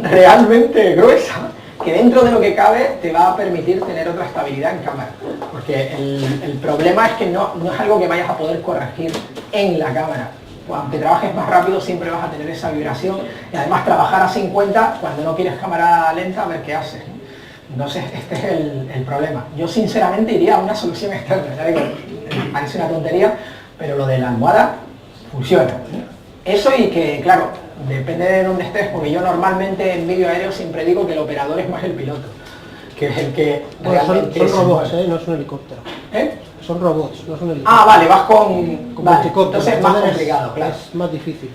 realmente gruesa, que dentro de lo que cabe te va a permitir tener otra estabilidad en cámara. Porque el problema es que no es algo que vayas a poder corregir en la cámara. Aunque trabajes más rápido siempre vas a tener esa vibración, y además trabajar a 50 cuando no quieres cámara lenta, a ver qué haces. Entonces este es el problema. Yo sinceramente iría a una solución externa, ya digo, me parece una tontería, pero lo de la almohada funciona. Eso, y que claro, depende de dónde estés, porque yo normalmente en vídeo aéreo siempre digo que el operador es más el piloto, que es el que Bueno, realmente son robots, no es un helicóptero. ¿Eh? Son robots, no es un helicóptero. Ah, vale, vas con Como vale, helicóptero, entonces es más complicado, claro. Es más difícil.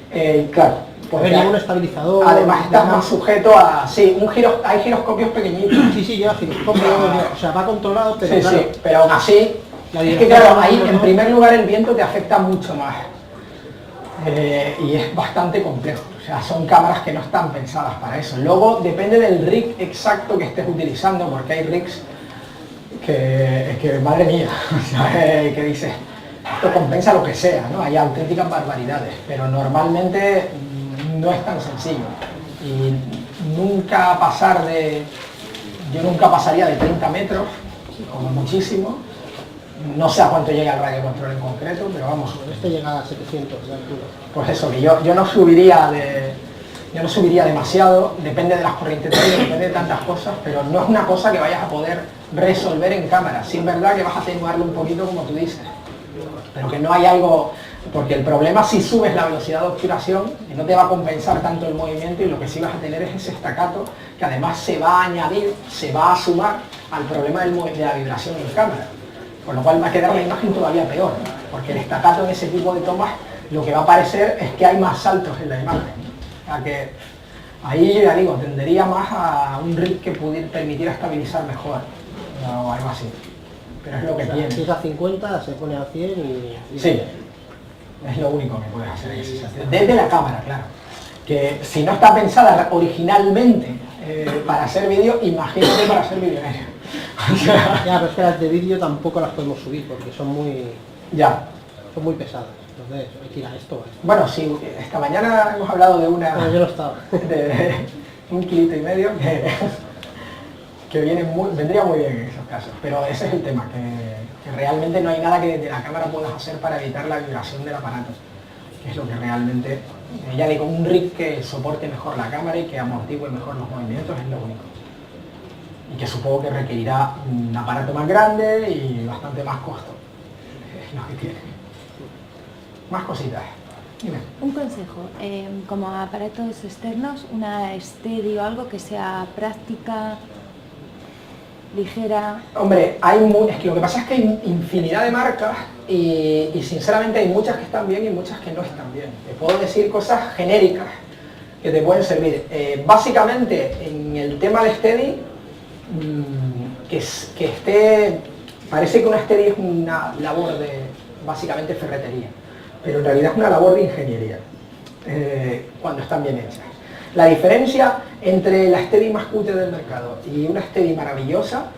Claro. Porque Venía un estabilizador. además estás más sujeto a... Sí, hay giroscopios pequeñitos. Sí, lleva giroscopio, o sea, va controlado, pero Sí, claro, sí, pero aún así... la Es que dirección claro, no, ahí no. en primer lugar el viento te afecta mucho más. Y es bastante complejo. O sea, son cámaras que no están pensadas para eso. Luego depende del rig exacto que estés utilizando, porque hay rigs que madre mía, o sea, que dices, esto compensa lo que sea, ¿no? Hay auténticas barbaridades, pero normalmente no es tan sencillo. Y yo nunca pasaría de 30 metros, como muchísimo. No sé a cuánto llega el radio de control en concreto, pero vamos. Este llega a 700 de altura. Pues eso, que yo no subiría demasiado, depende de las corrientes de aire, depende de tantas cosas, pero no es una cosa que vayas a poder resolver en cámara. Sí es verdad que vas a atenuarlo un poquito, como tú dices, pero que no hay algo, porque el problema si subes la velocidad de obturación y no te va a compensar tanto el movimiento, y lo que sí vas a tener es ese estacato que además se va a añadir, se va a sumar al problema de la vibración en cámara. Con lo cual va a quedar la imagen todavía peor, porque el staccato en ese tipo de tomas lo que va a parecer es que hay más saltos en la imagen. O sea que ahí, ya digo, tendería más a un rig que pudiera permitir estabilizar mejor, o algo así. Pero es lo que tiene. Si es a 50, se pone a 100 y... Sí, es lo único que puedes hacer en ese sentido. Desde la cámara, claro. Que si no está pensada originalmente para hacer vídeo, imagínate para hacer vídeo aéreo. Ya, pero es que las de vídeo tampoco las podemos subir porque son muy pesadas. Entonces hay que ir a esto. Bueno, sí, esta mañana hemos hablado de una... Pero yo no estaba. De 1,5 kilos que vendría muy bien en esos casos. Pero ese es el tema, que realmente no hay nada que desde la cámara puedas hacer para evitar la vibración del aparato. Que es lo que realmente, ya digo, un rig que soporte mejor la cámara y que amortigue mejor los movimientos es lo único. Y que supongo que requerirá un aparato más grande y bastante más costo. Es lo que tiene. Más cositas. Dime. Un consejo, como aparatos externos, una Steady o algo que sea práctica, ligera. Hombre, es que lo que pasa es que hay infinidad de marcas y sinceramente hay muchas que están bien y muchas que no están bien. Te puedo decir cosas genéricas que te pueden servir. Básicamente, en el tema de Steady, parece que una Steady es una labor de, básicamente, ferretería, pero en realidad es una labor de ingeniería, cuando están bien hechas. La diferencia entre la Steady más cutre del mercado y una Steady maravillosa,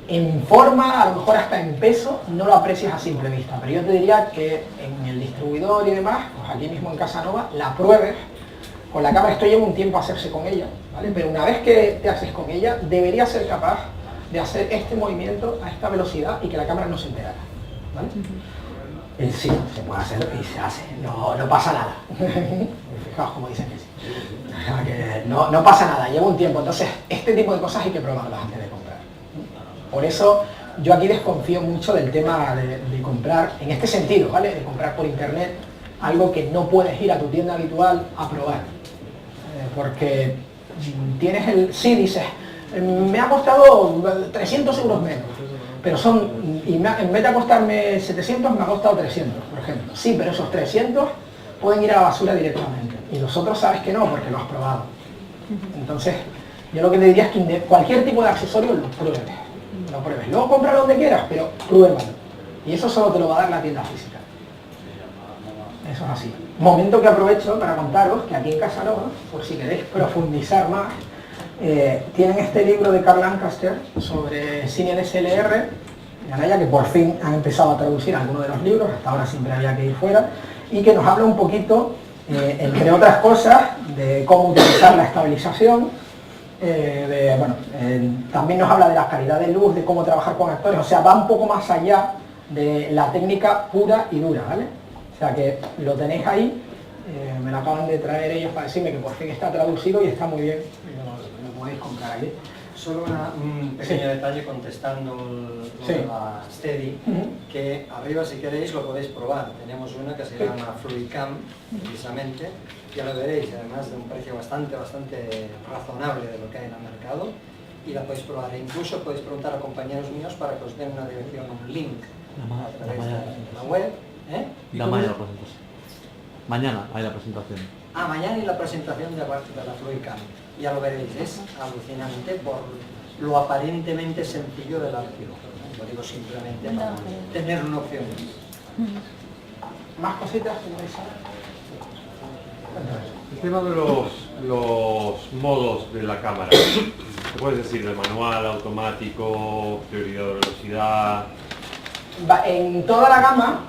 en forma, a lo mejor hasta en peso, no lo aprecias a simple vista, pero yo te diría que en el distribuidor y demás, pues aquí mismo en Casanova, la pruebes. Con la cámara esto lleva un tiempo hacerse con ella, ¿vale? Pero una vez que te haces con ella, deberías ser capaz de hacer este movimiento a esta velocidad y que la cámara no se enterara, ¿vale? Sí, se puede hacer y se hace, no pasa nada. Fijaos como dicen que sí. O sea que no pasa nada, lleva un tiempo, entonces este tipo de cosas hay que probarlas antes de comprar. Por eso yo aquí desconfío mucho del tema de comprar, en este sentido, ¿vale? De comprar por internet algo que no puedes ir a tu tienda habitual a probar. Porque tienes sí, dices, me ha costado 300 euros menos, pero en vez de costarme 700 me ha costado 300, por ejemplo. Sí, pero esos 300 pueden ir a la basura directamente, y los otros sabes que no, porque lo has probado. Entonces, yo lo que te diría es que cualquier tipo de accesorio lo pruebes. Luego cómpralo donde quieras, pero pruébalo. Y eso solo te lo va a dar la tienda física. Eso es así. Momento que aprovecho para contaros que aquí en Casanova, por si queréis profundizar más, tienen este libro de Carl Lancaster sobre cine DSLR, ya que por fin han empezado a traducir algunos de los libros, hasta ahora siempre había que ir fuera, y que nos habla un poquito, entre otras cosas, de cómo utilizar la estabilización, también nos habla de la calidad de luz, de cómo trabajar con actores, o sea, va un poco más allá de la técnica pura y dura, ¿vale? O sea que lo tenéis ahí, me lo acaban de traer ellos para decirme que por fin está traducido y está muy bien, lo podéis comprar ahí. Solo un pequeño detalle contestando lo de la Steady, que arriba si queréis lo podéis probar. Tenemos una que se llama Fluidcam, precisamente, ya lo veréis, además de un precio bastante razonable de lo que hay en el mercado, y la podéis probar. E incluso podéis preguntar a compañeros míos para que os den una dirección, un link a través de la web. Mañana hay la presentación. Mañana hay la presentación de la Fluidcam. Ya lo veréis, es alucinante por lo aparentemente sencillo del archivo. Lo digo simplemente para tener una opción. ¿Más cositas? El tema de los modos de la cámara. ¿Qué puedes decir? ¿De manual, automático, prioridad de velocidad? En toda la gama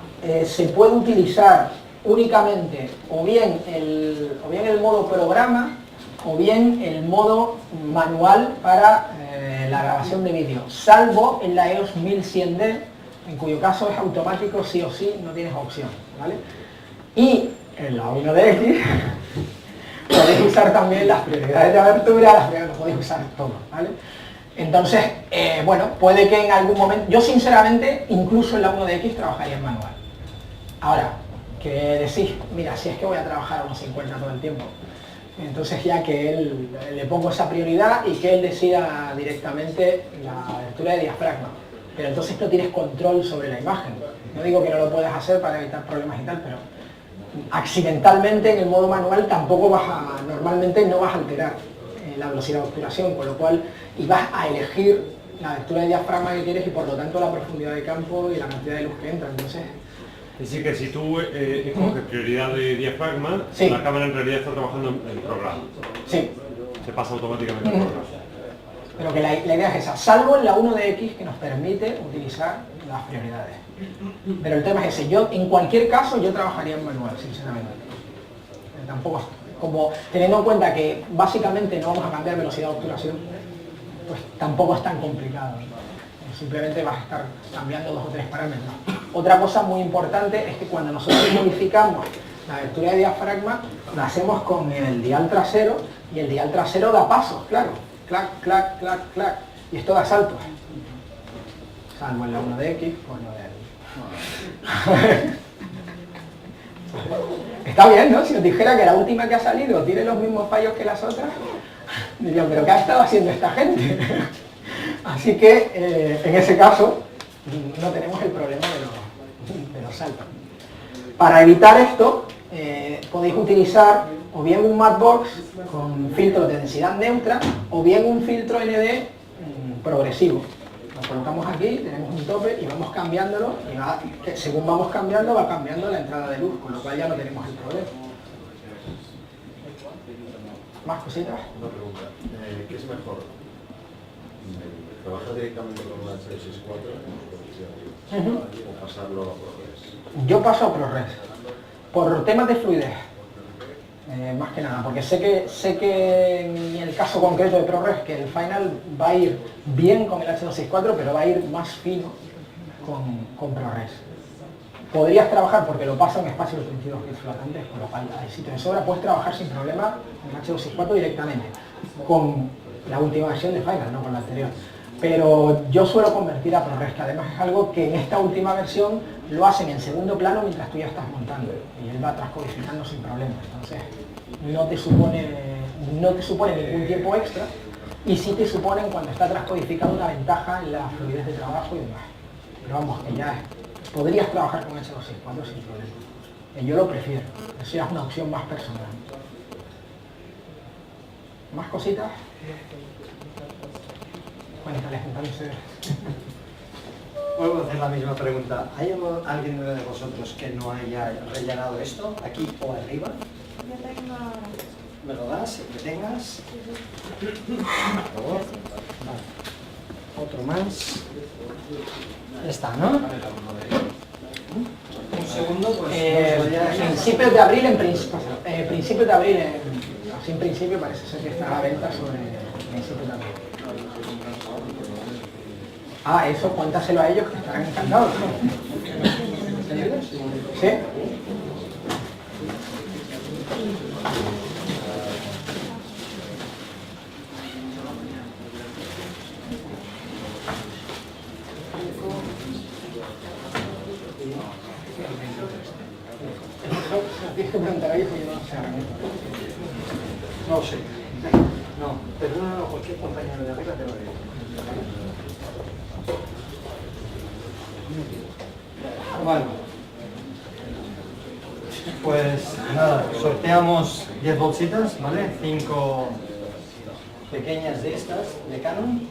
se puede utilizar únicamente o bien el modo programa o bien el modo manual para la grabación de vídeo, salvo en la EOS 1100D, en cuyo caso es automático sí o sí, no tienes opción, ¿vale? Y en la 1DX podéis usar también las prioridades de abertura, lo podéis usar todo, ¿vale? Entonces, bueno, puede que en algún momento, yo sinceramente, incluso en la 1DX trabajaría en manual. Ahora, que decís, mira, si es que voy a trabajar a unos 50 todo el tiempo, entonces ya que él le pongo esa prioridad y que él decida directamente la abertura de diafragma. pero entonces no tienes control sobre la imagen. No digo que no lo puedas hacer para evitar problemas y tal, pero accidentalmente en el modo manual tampoco normalmente no vas a alterar la velocidad de obturación, con lo cual y vas a elegir la lectura de diafragma que quieres y por lo tanto la profundidad de campo y la cantidad de luz que entra. Entonces, es decir, que si tú escoges prioridad de diafragma, sí, la cámara en realidad está trabajando en programa. Sí. Se pasa automáticamente al programa. Pero que la idea es esa, salvo en la 1DX que nos permite utilizar las prioridades. Pero el tema es ese, yo en cualquier caso yo trabajaría en manual, sinceramente. Tampoco, como teniendo en cuenta que básicamente no vamos a cambiar velocidad de obturación, pues tampoco es tan complicado. Simplemente vas a estar cambiando 2 o 3 parámetros. Otra cosa muy importante es que cuando nosotros modificamos la lectura de diafragma, la hacemos con el dial trasero, y el dial trasero da pasos, claro. Clac, clac, clac, clac. Y esto da saltos. Salvo en la 1DX, pues no de Está bien, ¿no? Si os dijera que la última que ha salido tiene los mismos fallos que las otras, diría, pero ¿qué ha estado haciendo esta gente? Así que, en ese caso, no tenemos el problema de los saltos. Para evitar esto, podéis utilizar o bien un Matchbox con filtros de densidad neutra o bien un filtro ND progresivo. Lo colocamos aquí, tenemos un tope y vamos cambiándolo y según vamos cambiando va cambiando la entrada de luz, con lo cual ya no tenemos el problema. ¿Más cositas? Una pregunta, ¿qué es mejor? ¿Trabajar directamente con una H64 o pasarlo a ProRes? Yo paso a ProRes, por temas de fluidez. Más que nada, porque sé que en el caso concreto de ProRes que el final va a ir bien con el H264, pero va a ir más fino con ProRes. Podrías trabajar, porque lo pasa en espacios de 32 bits flotantes, con lo cual si te sobra puedes trabajar sin problema con el H264 directamente, con la última versión de Final, no con la anterior. Pero yo suelo convertir a ProRes, que además es algo que en esta última versión lo hacen en segundo plano mientras tú ya estás montando y él va transcodificando sin problema. Entonces no te supone ningún tiempo extra y sí te suponen cuando está transcodificando una ventaja en la fluidez de trabajo y demás. Pero vamos, que ya podrías trabajar con H264 sin problema. Yo lo prefiero, eso ya es una opción más personal. ¿Más cositas? Cuéntales, entonces. Vuelvo a hacer la misma pregunta. ¿Hay alguien de vosotros que no haya rellenado esto, aquí o arriba? Yo tengo ahora. ¿Me lo das? ¿Que tengas? Por favor. Vale. Otro más. Ya está, ¿no? Un segundo, pues... principios de abril, principios de abril, así en principio parece ser que está a la venta sobre principios de abril. Ah, eso cuéntaselo a ellos que estarán encantados, ¿no? ¿Sí? Tienes que preguntar a ellos porque yo no sé ahora mismo. No sé. No, perdónalo a cualquier compañero de arriba te lo digo. Bueno, pues nada, sorteamos 10 bolsitas, ¿vale? 5 pequeñas de estas, de Canon,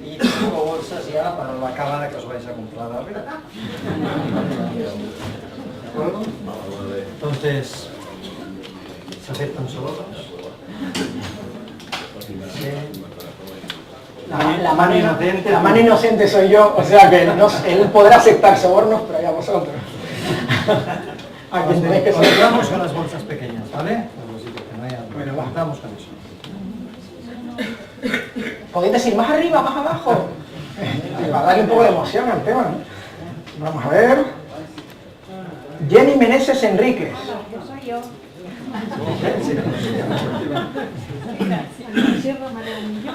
y 5 bolsas ya para la cámara que os vais a comprar arriba. ¿De acuerdo? Entonces, ¿se aceptan solo dos? Sí. La mano inocente soy yo, o sea que él podrá aceptar sobornos, pero ya vosotros. A quien tenéis que ser. Vamos con las bolsas pequeñas, ¿vale? Bueno, vamos con eso. ¿Podéis decir más arriba, más abajo? Va a darle un poco de emoción al tema, ¿no? Vamos a ver. Jenny Meneses Enríquez. Soy yo.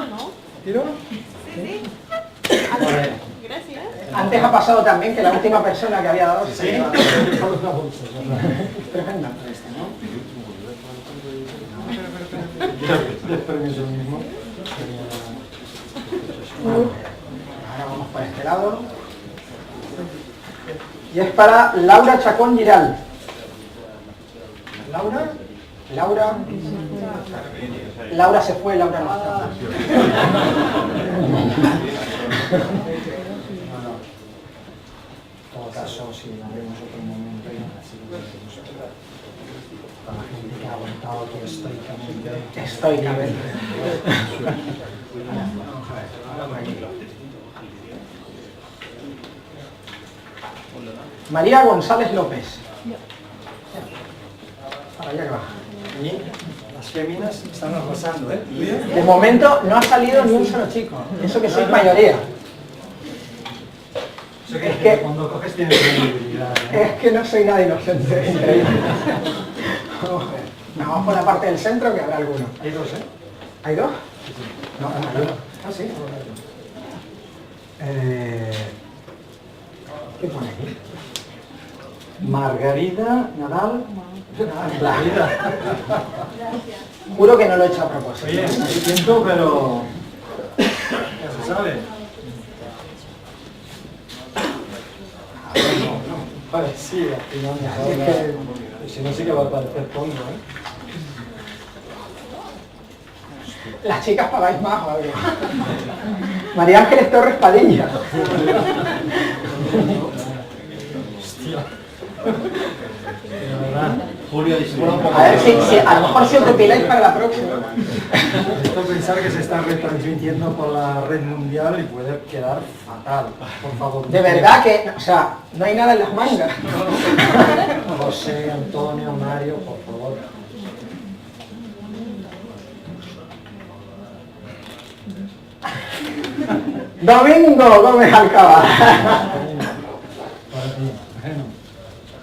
¿no? ¿Tiro? Sí. Gracias. Antes ha pasado también que la última persona que había dado tremenda. Permiso mismo. lado. Y es para Laura Chacón Giral. ¿Laura? Laura se fue, Laura no está. En todo caso, si haremos otro momento y así lo hacemos. Para la gente que ha aguantado todo estoicamente. María González López. Para allá que va. Y las féminas están arrasando, ¿eh? De momento no ha salido ni un solo chico. Eso que sois mayoría. Es que cuando coges tienes credibilidad, ¿eh? Es que no soy nada inocente. Increíble. Vamos por la parte del centro que habrá alguno. Hay dos, ¿eh? ¿Hay dos? No, hay uno. Ah, sí. ¿Qué pone aquí? Margarida Nadal. Margarida. Juro que no lo he hecho a propósito. Oye, hay tiempo, pero ya se sabe. Vale, sí, al final Es que si no sí que va a parecer tonto, ¿eh? las chicas pagáis más o algo. María Ángeles Torres Padilla. Hostia. De verdad. Julio A ver si a lo mejor si os depiláis para la próxima. Esto pensar que se está retransmitiendo por la red mundial y puede quedar fatal. Por favor. De verdad que, o sea, no hay nada en las mangas. José, Antonio, Mario, por favor. Domingo Gómez Alcaba.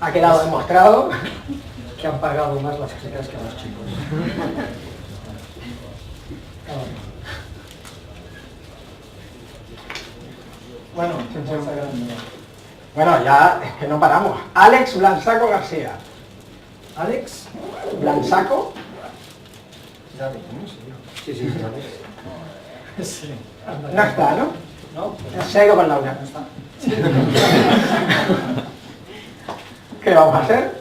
Ha quedado demostrado Que han pagado más las chicas que los chicos. Bueno, Bueno, ya es que no paramos. Alex Blansaco García. Alex. Blansaco. Ya ves, ¿no? Sí, sí, Alex. Sí. No está, ¿no? No, Se ha ido con Laura. no está. ¿Qué vamos a hacer?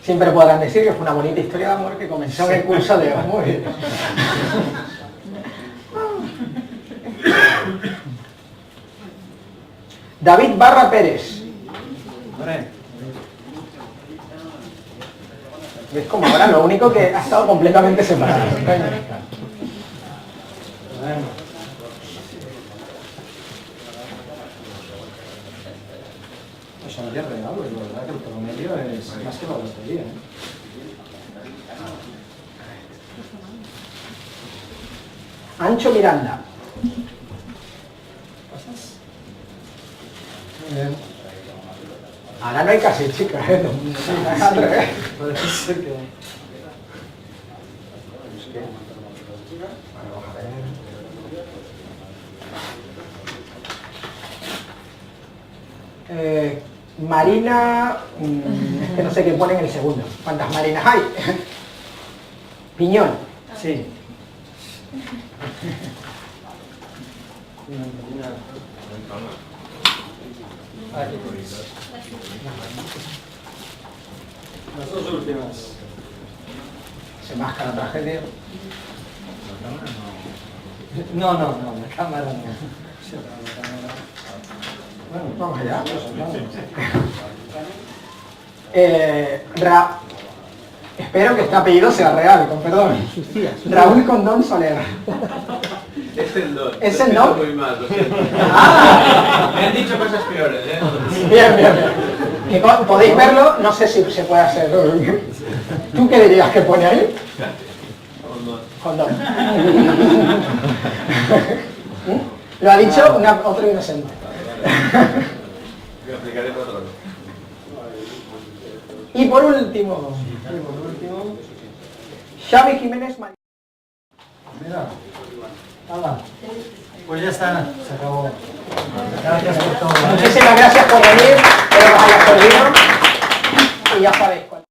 Siempre podrán decir que fue una bonita historia de amor que comenzó en el curso de amor. David Barra Pérez. Hombre, ¿Ves como ahora lo único que ha estado completamente separado? bueno. Eso no es regalo, es verdad que el promedio es más que la lotería, ¿eh? Ancho Miranda. ¿Pasas? Muy bien. Ahora no hay casi chicas, ¿eh? Es al revés. Parece ser que... Vamos a ver. Marina, es que no sé qué pone en el segundo. ¿Cuántas Marinas hay? Piñón. Sí. Aquí tenéis. Las dos últimas. Se masca la tragedia. No, la cámara no. Sí, la cámara. Bueno, Vamos allá. Espero que este apellido sea real, con perdón. Raúl Condón Soler. Es el don. ¿Es el don? Muy mal, lo siento. Ah, Me han dicho cosas peores, ¿eh? bien. Que podéis verlo, no sé si se puede hacer. ¿Tú qué dirías que pone ahí? Condón. Lo ha dicho otro inocente. Lo explicaré por otro. Y por último, Xavi Jiménez María. mira. Hala. Pues ya está, se acabó. Gracias por todo. Muchísimas gracias por venir, espero que os haya servido y ya sabéis cuál.